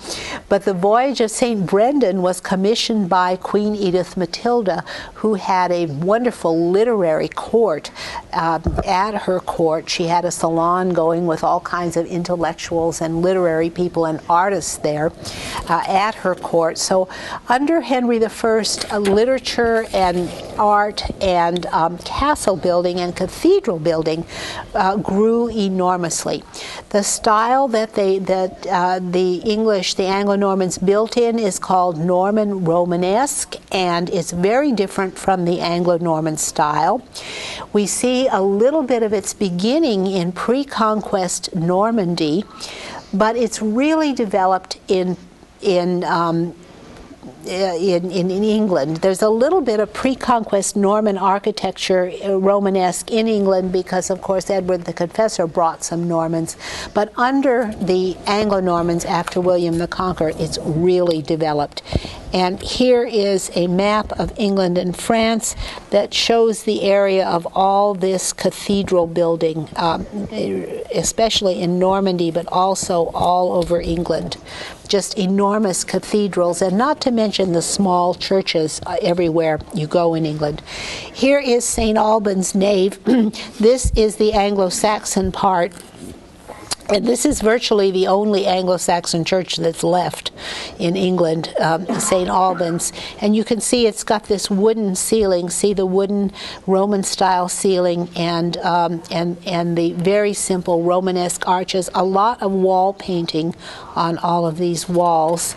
But the Voyage of St. Brendan was commissioned by Queen Edith Matilda, who had a wonderful literary court. At her court, she had a salon going with all kinds of intellectuals and literary people and artists there at her court. So under Henry I, literature and art and castle building and cathedral building grew enormously. The style that the Anglo-Normans built in is called Norman Romanesque, and it's very different from the Anglo-Norman style. We see a little bit of its beginning in pre-conquest Normandy, but it's really developed in England. There's a little bit of pre-conquest Norman architecture, Romanesque, in England because, of course, Edward the Confessor brought some Normans. But under the Anglo-Normans after William the Conqueror, it's really developed. And here is a map of England and France that shows the area of all this cathedral building, especially in Normandy, but also all over England. Just enormous cathedrals, and not to mention the small churches everywhere you go in England. Here is St. Albans Nave. This is the Anglo-Saxon part. And this is virtually the only Anglo-Saxon church that's left in England, St. Albans. And you can see it's got this wooden ceiling. See the wooden Roman-style ceiling and the very simple Romanesque arches. A lot of wall painting on all of these walls.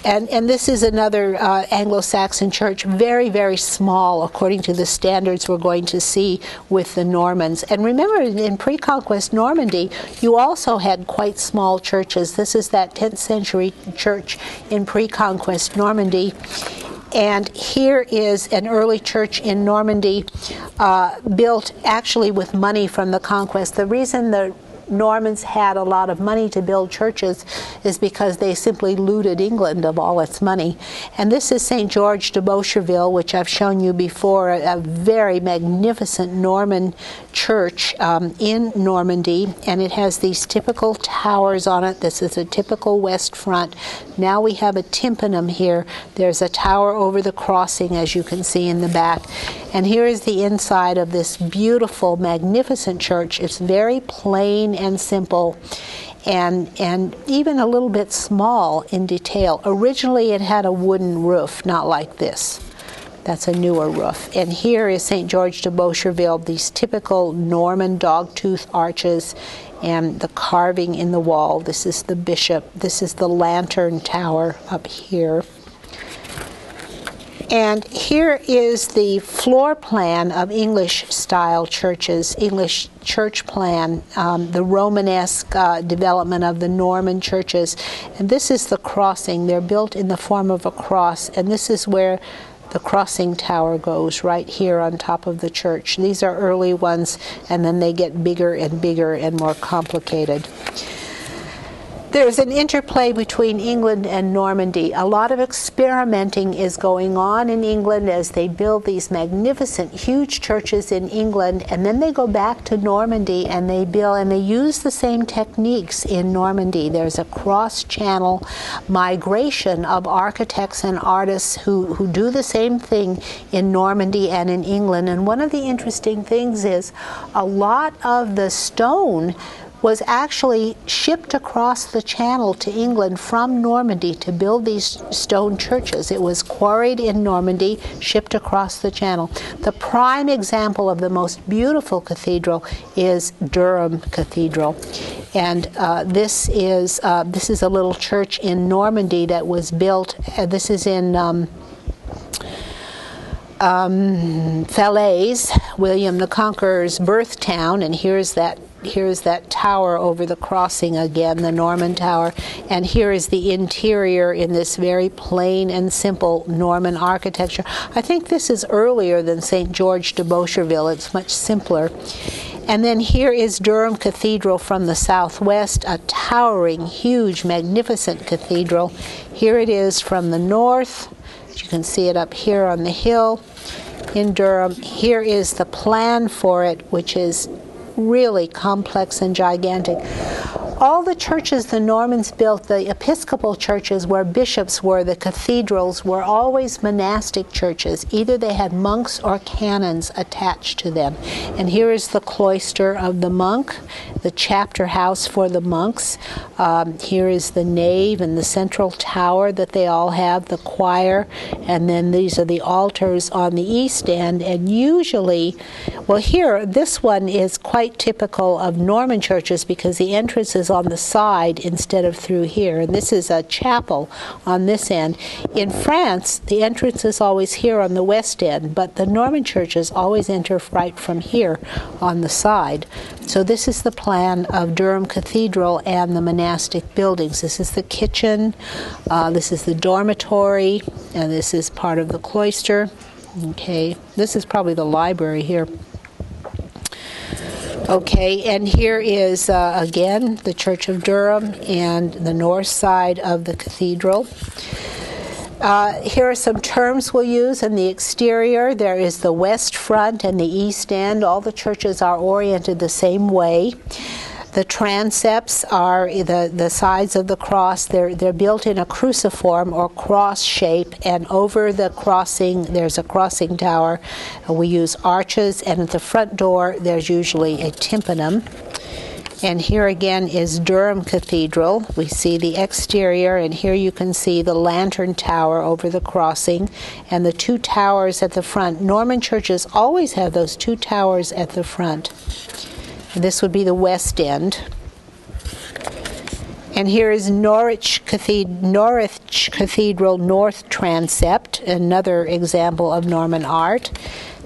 And this is another Anglo-Saxon church, very, very small according to the standards we're going to see with the Normans. And remember, in pre-conquest Normandy, you also had quite small churches. This is that 10th century church in pre-conquest Normandy. And here is an early church in Normandy built actually with money from the conquest. The reason the Normans had a lot of money to build churches is because they simply looted England of all its money. And this is St. George de Beaucherville, which I've shown you before, a very magnificent Norman church in Normandy, and it has these typical towers on it. This is a typical west front. Now we have a tympanum here. There's a tower over the crossing, as you can see in the back. And here is the inside of this beautiful, magnificent church. It's very plain and simple, and even a little bit small in detail. Originally it had a wooden roof, not like this. That's a newer roof. And here is St. George de Beaucherville, these typical Norman dogtooth arches and the carving in the wall. This is the bishop. This is the lantern tower up here. And here is the floor plan of English-style churches, English church plan, the Romanesque development of the Norman churches. And this is the crossing. They're built in the form of a cross. And this is where the crossing tower goes right here on top of the church. These are early ones, and then they get bigger and bigger and more complicated. There's an interplay between England and Normandy. A lot of experimenting is going on in England as they build these magnificent, huge churches in England, and then they go back to Normandy and they build, and they use the same techniques in Normandy. There's a cross-channel migration of architects and artists who do the same thing in Normandy and in England. And one of the interesting things is a lot of the stone was actually shipped across the channel to England from Normandy to build these stone churches. It was quarried in Normandy, shipped across the channel. The prime example of the most beautiful cathedral is Durham Cathedral. And this is a little church in Normandy that was built, this is in Falaise, William the Conqueror's birth town, and here's that tower over the crossing again, the Norman Tower, and here is the interior in this very plain and simple Norman architecture. I think this is earlier than St. George de Beaucherville. It's much simpler. And then here is Durham Cathedral from the southwest, a towering, huge, magnificent cathedral. Here it is from the north. You can see it up here on the hill in Durham. Here is the plan for it, which is really complex and gigantic. All the churches the Normans built, the Episcopal churches where bishops were, the cathedrals, were always monastic churches. Either they had monks or canons attached to them. And here is the cloister of the monk, the chapter house for the monks. Here is the nave and the central tower that they all have, the choir, and then these are the altars on the east end. And usually, well, here, this one is quite typical of Norman churches because the entrance is on the side instead of through here. And this is a chapel on this end. In France, the entrance is always here on the west end, but the Norman churches always enter right from here on the side. So this is the plan of Durham Cathedral and the monastic buildings. This is the kitchen, this is the dormitory, and this is part of the cloister. Okay, this is probably the library here. Okay, and here is, again, the Church of Durham and the north side of the cathedral. Here are some terms we'll use in the exterior. There is the west front and the east end. All the churches are oriented the same way. The transepts are the sides of the cross. They're built in a cruciform or cross shape, and over the crossing there's a crossing tower. We use arches, and at the front door there's usually a tympanum. And here again is Durham Cathedral. We see the exterior, and here you can see the lantern tower over the crossing and the two towers at the front. Norman churches always have those two towers at the front. This would be the west end. And here is Norwich Cathedral North Transept, another example of Norman art.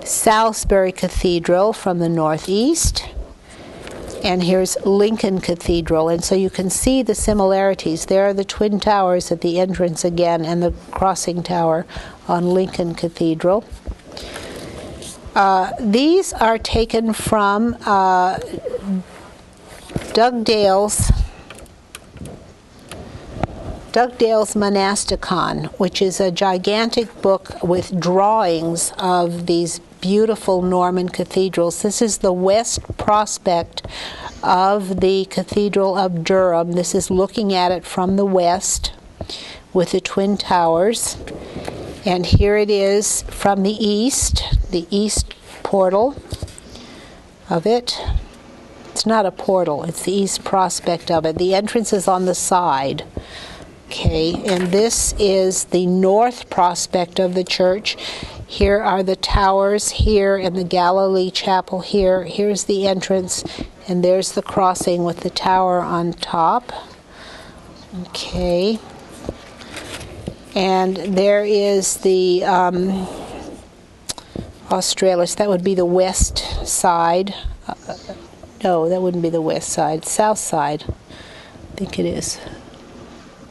Salisbury Cathedral from the northeast. And here's Lincoln Cathedral. And so you can see the similarities. There are the twin towers at the entrance again, and the crossing tower on Lincoln Cathedral. These are taken from Dugdale's Monasticon, which is a gigantic book with drawings of these beautiful Norman cathedrals. This is the west prospect of the Cathedral of Durham. This is looking at it from the west with the twin towers. And here it is from the east portal of it. It's not a portal, it's the east prospect of it. The entrance is on the side. Okay, and this is the north prospect of the church. Here are the towers here and the Galilee Chapel here. Here's the entrance, and there's the crossing with the tower on top. Okay. And there is the Australis. That would be the west side. No, that wouldn't be the west side. South side. I think it is.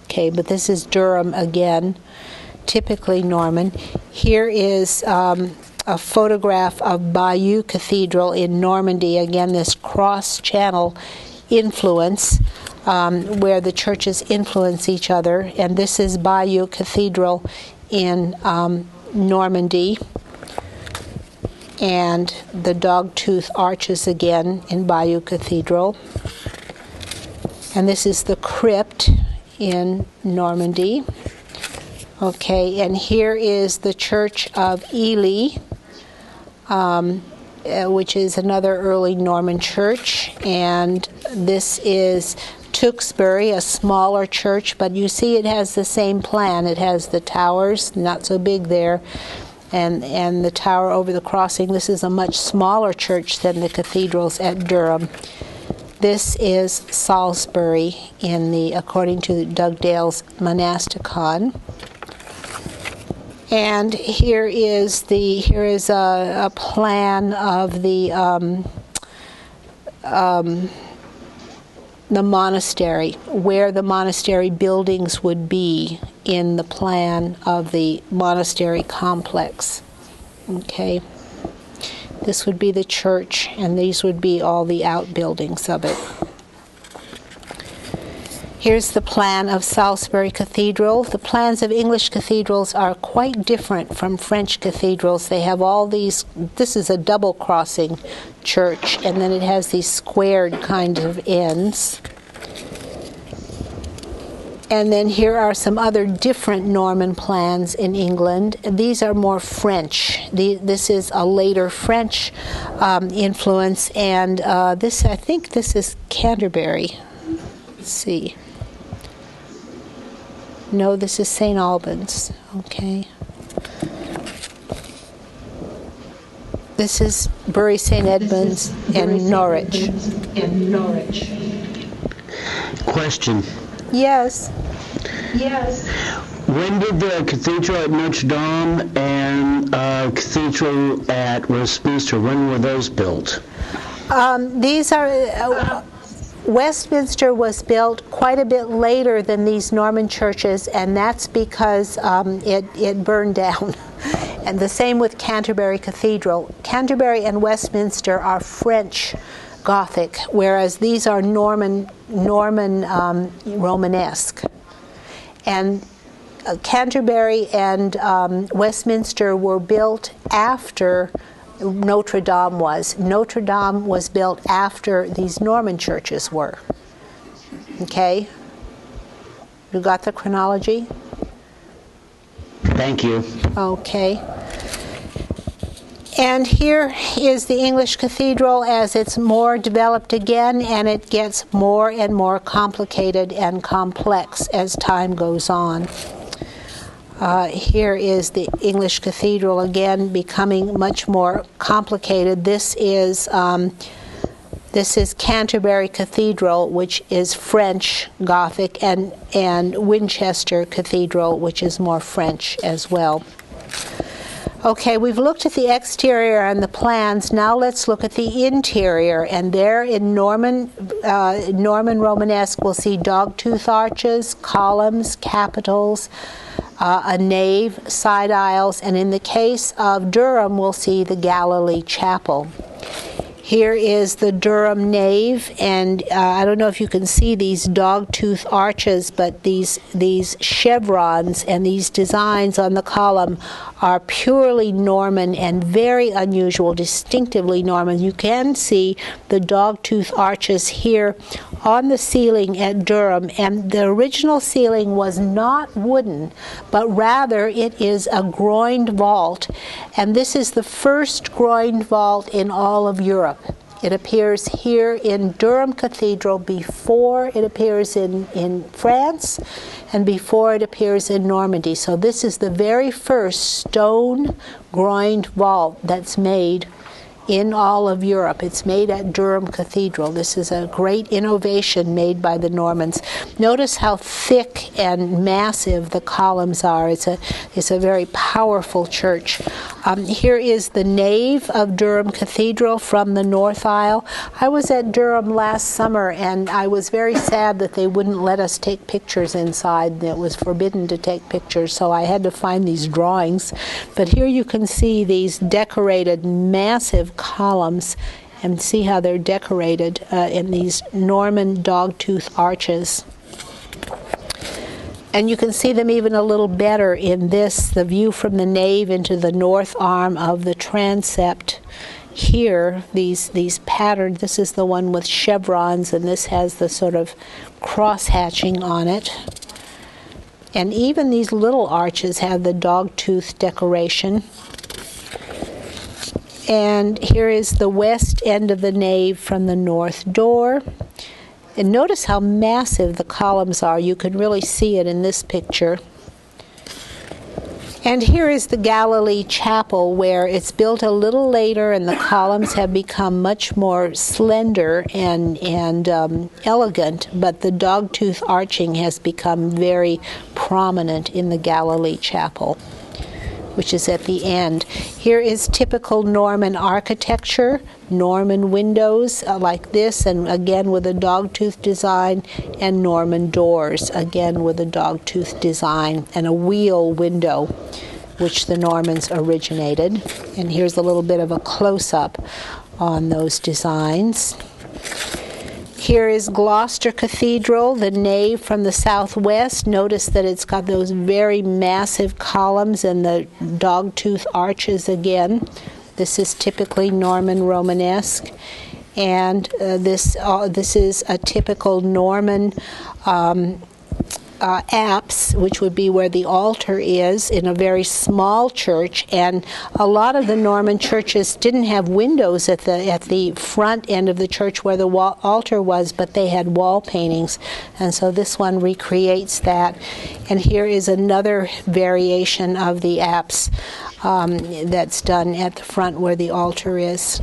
Okay, but this is Durham again, typically Norman. Here is a photograph of Beaux Cathedral in Normandy. Again, this cross-channel influence where the churches influence each other. And this is Beaux Cathedral in Normandy. And the dog-tooth arches again in Beaux Cathedral. And this is the crypt in Normandy. Okay, and here is the Church of Ely, which is another early Norman church. And this is Tewkesbury, a smaller church, but you see it has the same plan. It has the towers, not so big there, and the tower over the crossing. This is a much smaller church than the cathedrals at Durham. This is Salisbury according to Dugdale's Monasticon. And here is a plan of the monastery, where the monastery buildings would be in the plan of the monastery complex. Okay. This would be the church, and these would be all the outbuildings of it. Here's the plan of Salisbury Cathedral. The plans of English cathedrals are quite different from French cathedrals. They have all these, this is a double crossing church, and then it has these squared kind of ends. And then here are some other different Norman plans in England. These are more French. This is a later French influence, and I think this is Canterbury. Let's see. No, this is St. Albans. Okay. This is Bury St. Edmunds and Norwich. Question. Yes. When did the cathedral at Notre Dame and cathedral at Westminster, when were those built? These are... Westminster was built quite a bit later than these Norman churches, and that's because it burned down. And the same with Canterbury Cathedral. Canterbury and Westminster are French Gothic, whereas these are Norman Romanesque. And Canterbury and Westminster were built after Notre Dame was. Notre Dame was built after these Norman churches were. Okay? You got the chronology? Thank you. Okay. And here is the English cathedral as it's more developed again, and it gets more and more complicated and complex as time goes on. Here is the English cathedral again becoming much more complicated. This is Canterbury Cathedral, which is French Gothic, and Winchester Cathedral, which is more French as well. Okay, we've looked at the exterior and the plans. Now let's look at the interior. And there in Norman Romanesque, we'll see dogtooth arches, columns, capitals, a nave, side aisles, and in the case of Durham, we'll see the Galilee Chapel. Here is the Durham Nave, and I don't know if you can see these dogtooth arches, but these chevrons and these designs on the column are purely Norman and very unusual, distinctively Norman. You can see the dogtooth arches here on the ceiling at Durham, and the original ceiling was not wooden, but rather it is a groined vault, and this is the first groined vault in all of Europe. It appears here in Durham Cathedral before it appears in France and before it appears in Normandy. So this is the very first stone groined vault that's made in all of Europe. It's made at Durham Cathedral. This is a great innovation made by the Normans. Notice how thick and massive the columns are. It's a very powerful church. Here is the nave of Durham Cathedral from the north aisle. I was at Durham last summer, and I was very sad that they wouldn't let us take pictures inside. It was forbidden to take pictures, so I had to find these drawings. But here you can see these decorated massive columns, and see how they're decorated in these Norman dogtooth arches. And you can see them even a little better in this, the view from the nave into the north arm of the transept. Here, these patterns, this is the one with chevrons, and this has the sort of cross-hatching on it. And even these little arches have the dogtooth decoration. And here is the west end of the nave from the north door. And notice how massive the columns are. You can really see it in this picture. And here is the Galilee Chapel, where it's built a little later and the columns have become much more slender and elegant, but the dogtooth arching has become very prominent in the Galilee Chapel, which is at the end. Here is typical Norman architecture, Norman windows like this, and again with a dogtooth design, and Norman doors, again with a dogtooth design, and a wheel window, which the Normans originated. And here's a little bit of a close-up on those designs. Here is Gloucester Cathedral, the nave from the southwest. Notice that it's got those very massive columns and the dogtooth arches again. This is typically Norman Romanesque. And this is a typical Norman apse, which would be where the altar is, in a very small church. And a lot of the Norman churches didn't have windows at the front end of the church where the altar was, but they had wall paintings. And so this one recreates that. And here is another variation of the apse that's done at the front where the altar is.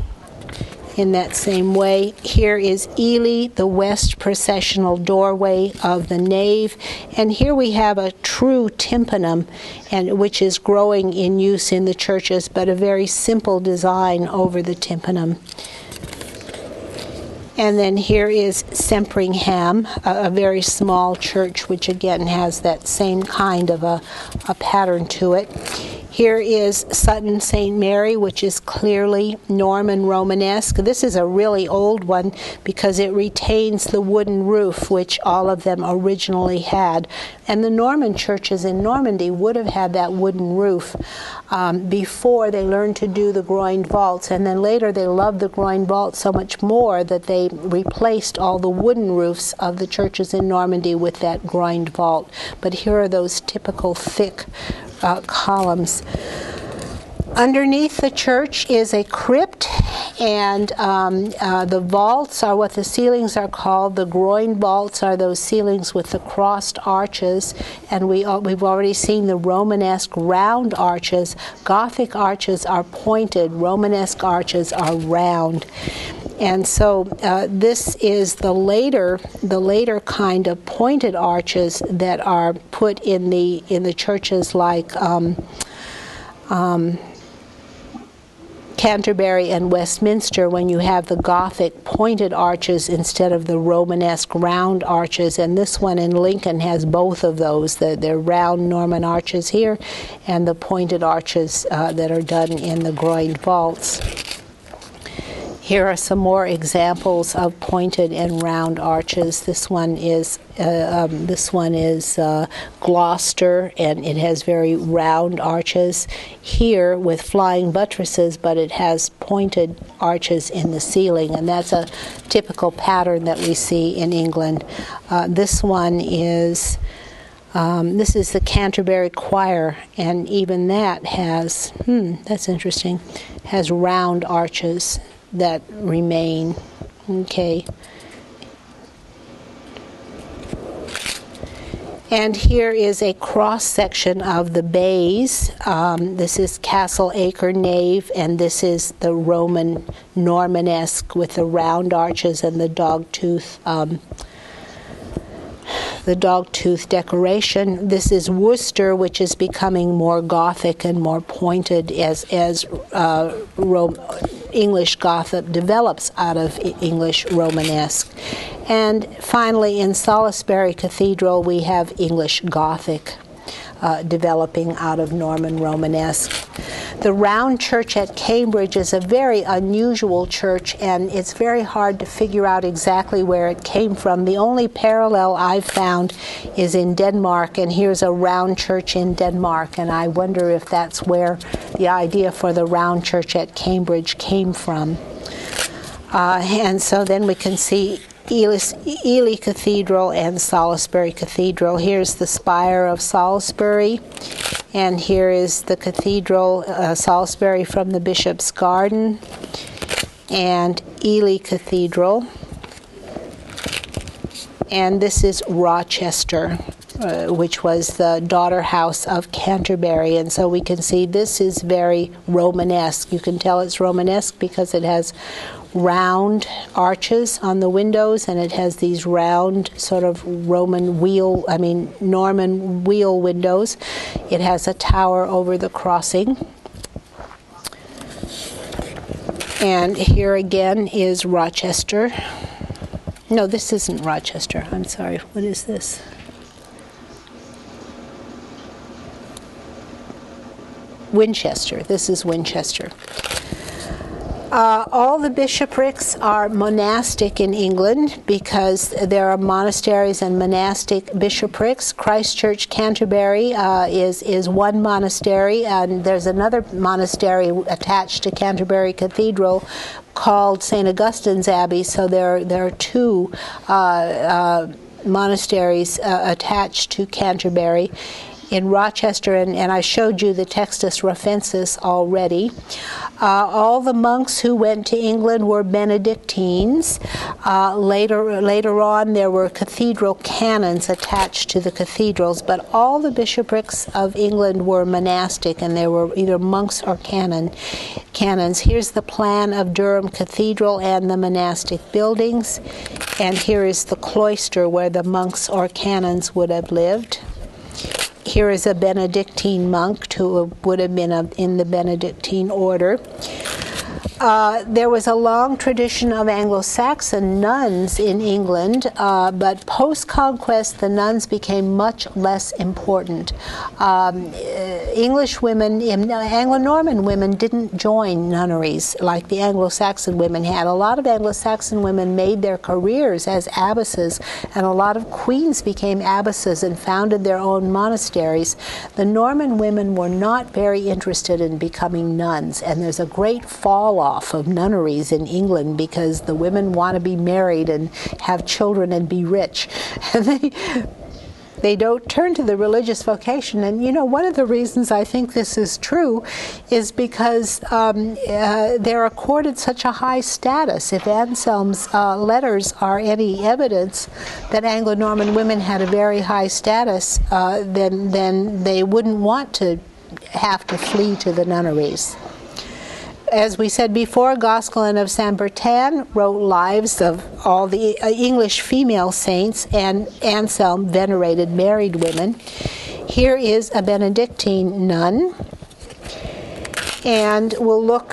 In that same way, here is Ely, the west processional doorway of the nave, and here we have a true tympanum, and which is growing in use in the churches, but a very simple design over the tympanum. And then here is Sempringham, a very small church, which again has that same kind of a pattern to it. Here is Sutton St Mary, which is clearly Norman Romanesque. This is a really old one because it retains the wooden roof, which all of them originally had. And the Norman churches in Normandy would have had that wooden roof before they learned to do the groin vaults. And then later they loved the groin vault so much more that they replaced all the wooden roofs of the churches in Normandy with that groin vault. But here are those typical thick columns. Underneath the church is a crypt, and the vaults are what the ceilings are called. The groin vaults are those ceilings with the crossed arches, and we've already seen the Romanesque round arches. Gothic arches are pointed, Romanesque arches are round. And so this is the later kind of pointed arches that are put in the churches like Canterbury and Westminster, when you have the Gothic pointed arches instead of the Romanesque round arches. And this one in Lincoln has both of those. They're round Norman arches here and the pointed arches that are done in the groined vaults. Here are some more examples of pointed and round arches. This one is Gloucester, and it has very round arches. Here with flying buttresses, but it has pointed arches in the ceiling, and that's a typical pattern that we see in England. This one is this is the Canterbury Choir, and even that has that's interesting. Has round arches that remain. Okay. And here is a cross-section of the Beaux. This is Castle Acre Nave, and this is the Roman Normanesque with the round arches and the dogtooth the dog-tooth decoration. This is Worcester, which is becoming more Gothic and more pointed as English Gothic develops out of English Romanesque. And finally, in Salisbury Cathedral, we have English Gothic developing out of Norman Romanesque. The round church at Cambridge is a very unusual church, and it's very hard to figure out exactly where it came from. The only parallel I've found is in Denmark, and here's a round church in Denmark, and I wonder if that's where the idea for the round church at Cambridge came from. And so then we can see Ely Cathedral and Salisbury Cathedral. Here's the spire of Salisbury, and here is the cathedral, Salisbury from the Bishop's Garden, and Ely Cathedral. And this is Rochester, which was the daughter house of Canterbury. And so we can see this is very Romanesque. You can tell it's Romanesque because it has round arches on the windows, and it has these round sort of Norman wheel windows. It has a tower over the crossing. And here again is Rochester. No, this isn't Rochester. I'm sorry. What is this? Winchester. This is Winchester. All the bishoprics are monastic in England because there are monasteries and monastic bishoprics. Christ Church, Canterbury is one monastery, and there's another monastery attached to Canterbury Cathedral called St. Augustine's Abbey, so there are two monasteries attached to Canterbury. In Rochester, and I showed you the Textus Rufensis already. All the monks who went to England were Benedictines. Later on, there were cathedral canons attached to the cathedrals, but all the bishoprics of England were monastic, and there were either monks or canons. Here's the plan of Durham Cathedral and the monastic buildings, and here is the cloister where the monks or canons would have lived. Here is a Benedictine monk who would have been in the Benedictine order. There was a long tradition of Anglo-Saxon nuns in England, but post-conquest the nuns became much less important. English women, Anglo-Norman women didn't join nunneries like the Anglo-Saxon women had. A lot of Anglo-Saxon women made their careers as abbesses, and a lot of queens became abbesses and founded their own monasteries. The Norman women were not very interested in becoming nuns, and there's a great fall-off of nunneries in England because the women want to be married and have children and be rich. And they don't turn to the religious vocation. And one of the reasons I think this is true is because they're accorded such a high status. If Anselm's letters are any evidence that Anglo-Norman women had a very high status, then they wouldn't want to have to flee to the nunneries. As we said before, Goscelin of Saint Bertin wrote lives of all the English female saints, and Anselm venerated married women. Here is a Benedictine nun. And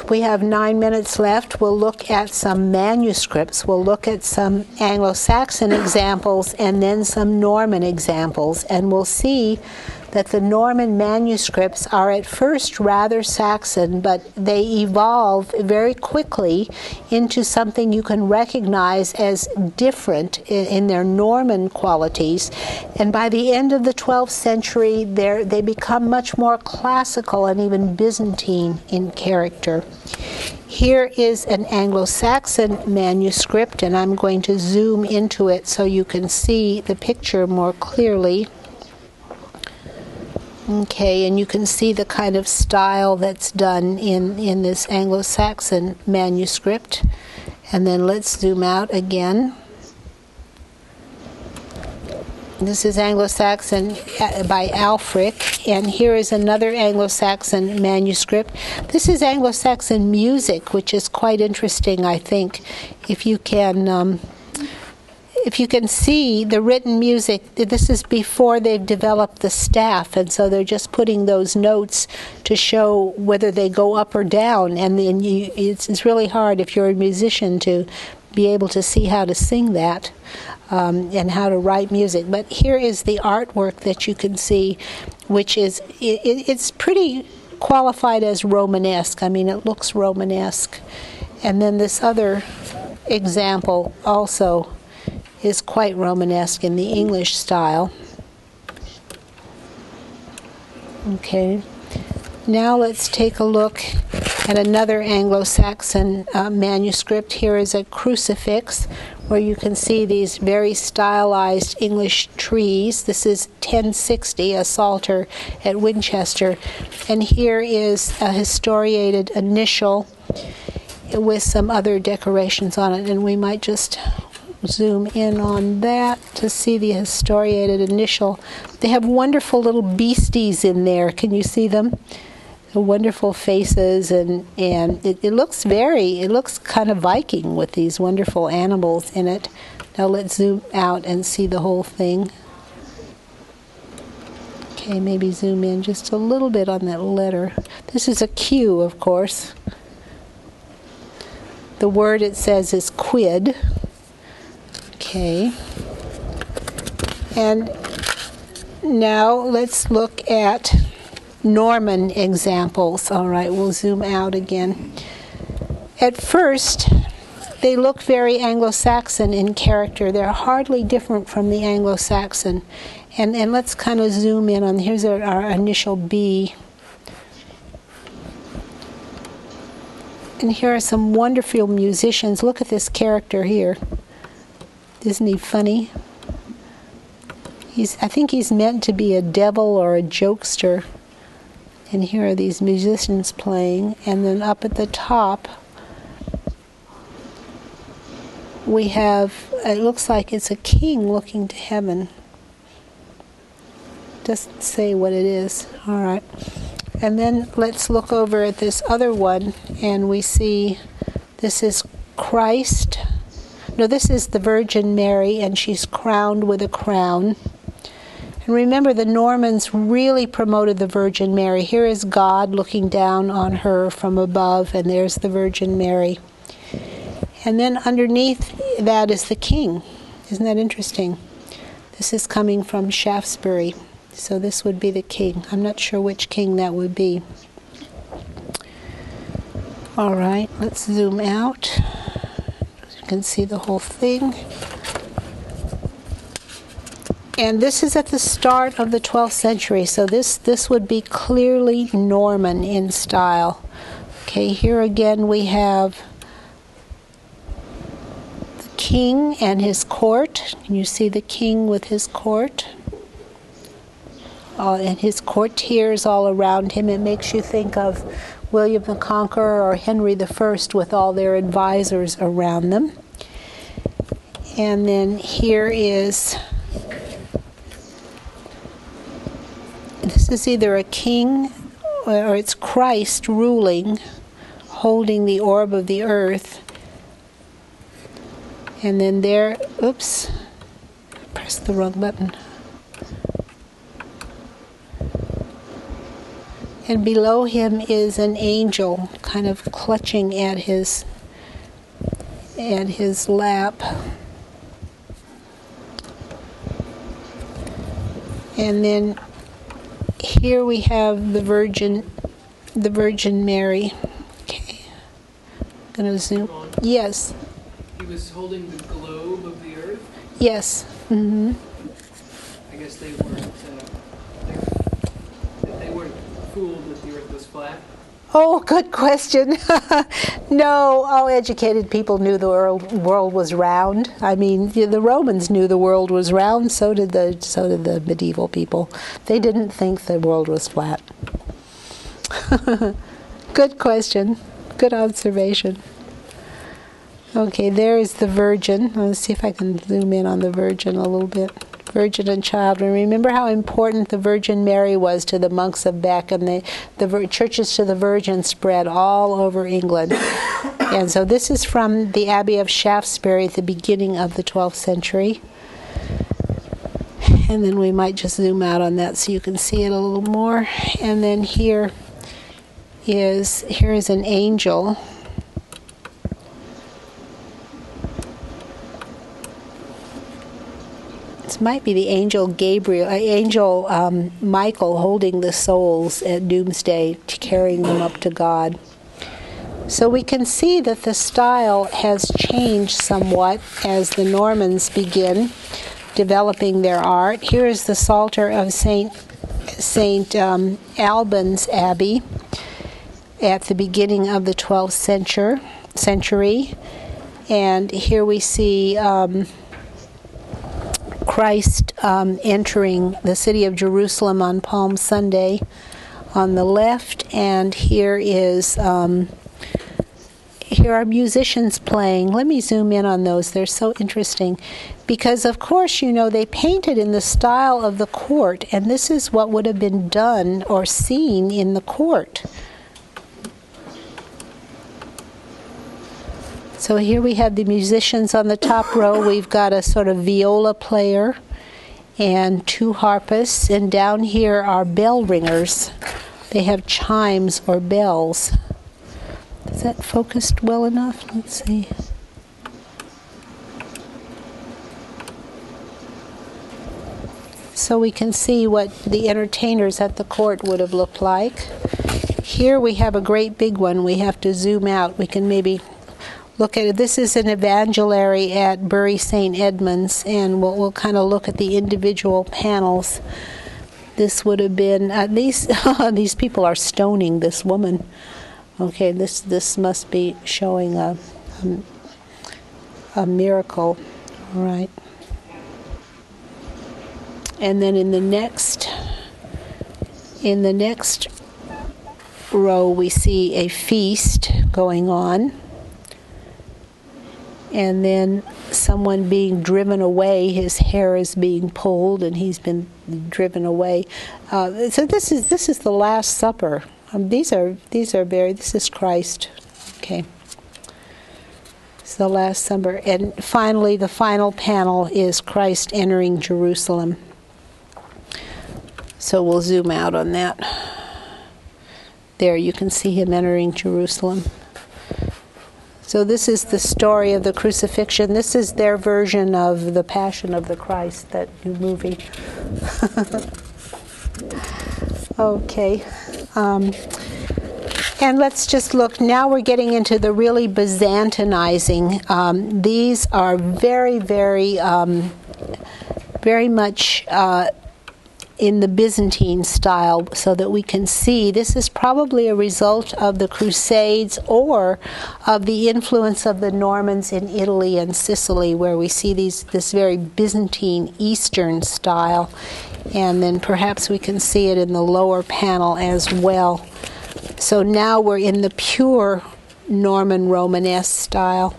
we have 9 minutes left. We'll look at some manuscripts. We'll look at some Anglo-Saxon examples and then some Norman examples. And we'll see that the Norman manuscripts are at first rather Saxon, but they evolve very quickly into something you can recognize as different in their Norman qualities. And by the end of the 12th century, they become much more classical and even Byzantine in character. Here is an Anglo-Saxon manuscript, and I'm going to zoom into it so you can see the picture more clearly. Okay, and you can see the kind of style that's done in this Anglo-Saxon manuscript. And then let's zoom out again. This is Anglo-Saxon by Alfric, and here is another Anglo-Saxon manuscript. This is Anglo-Saxon music, which is quite interesting, I think. If you can if you can see the written music, this is before they've developed the staff, and so they're just putting those notes to show whether they go up or down. And then it's really hard if you're a musician to be able to see how to sing that and how to write music. But here is the artwork that you can see, which is it's pretty qualified as Romanesque. I mean, it looks Romanesque. And then this other example also is quite Romanesque in the English style. Okay, now let's take a look at another Anglo-Saxon manuscript. Here is a crucifix where you can see these very stylized English trees. This is 1060, a Psalter at Winchester. And here is a historiated initial with some other decorations on it. And we might just zoom in on that to see the historiated initial. They have wonderful little beasties in there. Can you see them? The wonderful faces, and it looks kind of Viking with these wonderful animals in it. Now let's zoom out and see the whole thing. Okay, maybe zoom in just a little bit on that letter. This is a Q, of course. The word it says is quid. Okay. And now let's look at Norman examples. All right, we'll zoom out again. At first, they look very Anglo-Saxon in character. They're hardly different from the Anglo-Saxon. And let's kind of zoom in on, here's our initial B. And here are some wonderful musicians. Look at this character here. Isn't he funny? I think he's meant to be a devil or a jokester. And here are these musicians playing. And then up at the top, we have, it looks like it's a king looking to heaven. Doesn't say what it is. All right. And then let's look over at this other one, and we see this is Christ. No, this is the Virgin Mary, and she's crowned with a crown. And remember, the Normans really promoted the Virgin Mary. Here is God looking down on her from above, and there's the Virgin Mary. And then underneath that is the king. Isn't that interesting? This is coming from Shaftesbury. So this would be the king. I'm not sure which king that would be. All right, let's zoom out. You can see the whole thing. And this is at the start of the 12th century, so this would be clearly Norman in style. Okay, here again we have the king and his court. Can you see the king with his court? And his courtiers all around him. It makes you think of William the Conqueror or Henry I with all their advisors around them. And then here is, this is either a king or it's Christ ruling, holding the orb of the earth. And then there, oops, I pressed the wrong button. And below him is an angel kind of clutching at his lap. And then here we have the Virgin Mary. Okay. I'm going to zoom. Yes. He was holding the globe of the earth? Yes. Mm-hmm. I guess they weren't fooled that the earth was flat. Oh, good question. No, all educated people knew the world was round. I mean, the Romans knew the world was round. So did the medieval people. They didn't think the world was flat. Good question. Good observation. Okay, there is the Virgin. Let's see if I can zoom in on the Virgin a little bit. Virgin and child. And remember how important the Virgin Mary was to the monks of Bec, and the churches to the Virgin spread all over England. And so this is from the Abbey of Shaftesbury at the beginning of the 12th century. And then we might just zoom out on that so you can see it a little more. And then here is an angel. This might be the angel Michael holding the souls at doomsday, carrying them up to God. So we can see that the style has changed somewhat as the Normans begin developing their art. Here is the Psalter of St. Albans Abbey at the beginning of the 12th century. And here we see Christ entering the city of Jerusalem on Palm Sunday on the left, and here are musicians playing. Let me zoom in on those. They're so interesting because, of course, they painted in the style of the court, and this is what would have been done or seen in the court. So here we have the musicians on the top row. We've got a sort of viola player and two harpists, and down here are bell ringers. They have chimes or bells. Is that focused well enough? Let's see. So we can see what the entertainers at the court would have looked like. Here we have a great big one. We have to zoom out. We can maybe look at it. This is an evangeliary at Bury St. Edmunds, and we'll kind of look at the individual panels. This would have been these people are stoning this woman. Okay, this must be showing a miracle. All right. And then in the next row we see a feast going on. And then someone being driven away. His hair is being pulled, and he's been driven away. So this is the Last Supper. This is Christ. Okay. It's the Last Supper, and finally, the final panel is Christ entering Jerusalem. So we'll zoom out on that. There, you can see him entering Jerusalem. So this is the story of the crucifixion. This is their version of the Passion of the Christ, that new movie. Okay. And let's just look. Now we're getting into the really Byzantinizing. These are very, very, very much in the Byzantine style, so that we can see this is probably a result of the Crusades or of the influence of the Normans in Italy and Sicily, where we see this very Byzantine Eastern style, and then perhaps we can see it in the lower panel as well. So now we're in the pure Norman Romanesque style.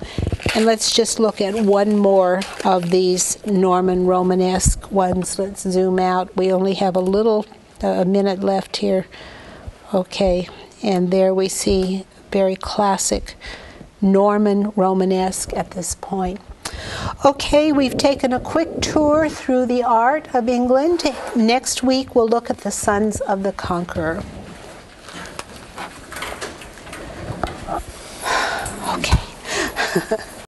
And let's just look at one more of these Norman Romanesque ones. Let's zoom out. We only have a minute left here. Okay, and there we see very classic Norman Romanesque at this point. Okay, we've taken a quick tour through the art of England. Next week we'll look at the Sons of the Conqueror. Okay.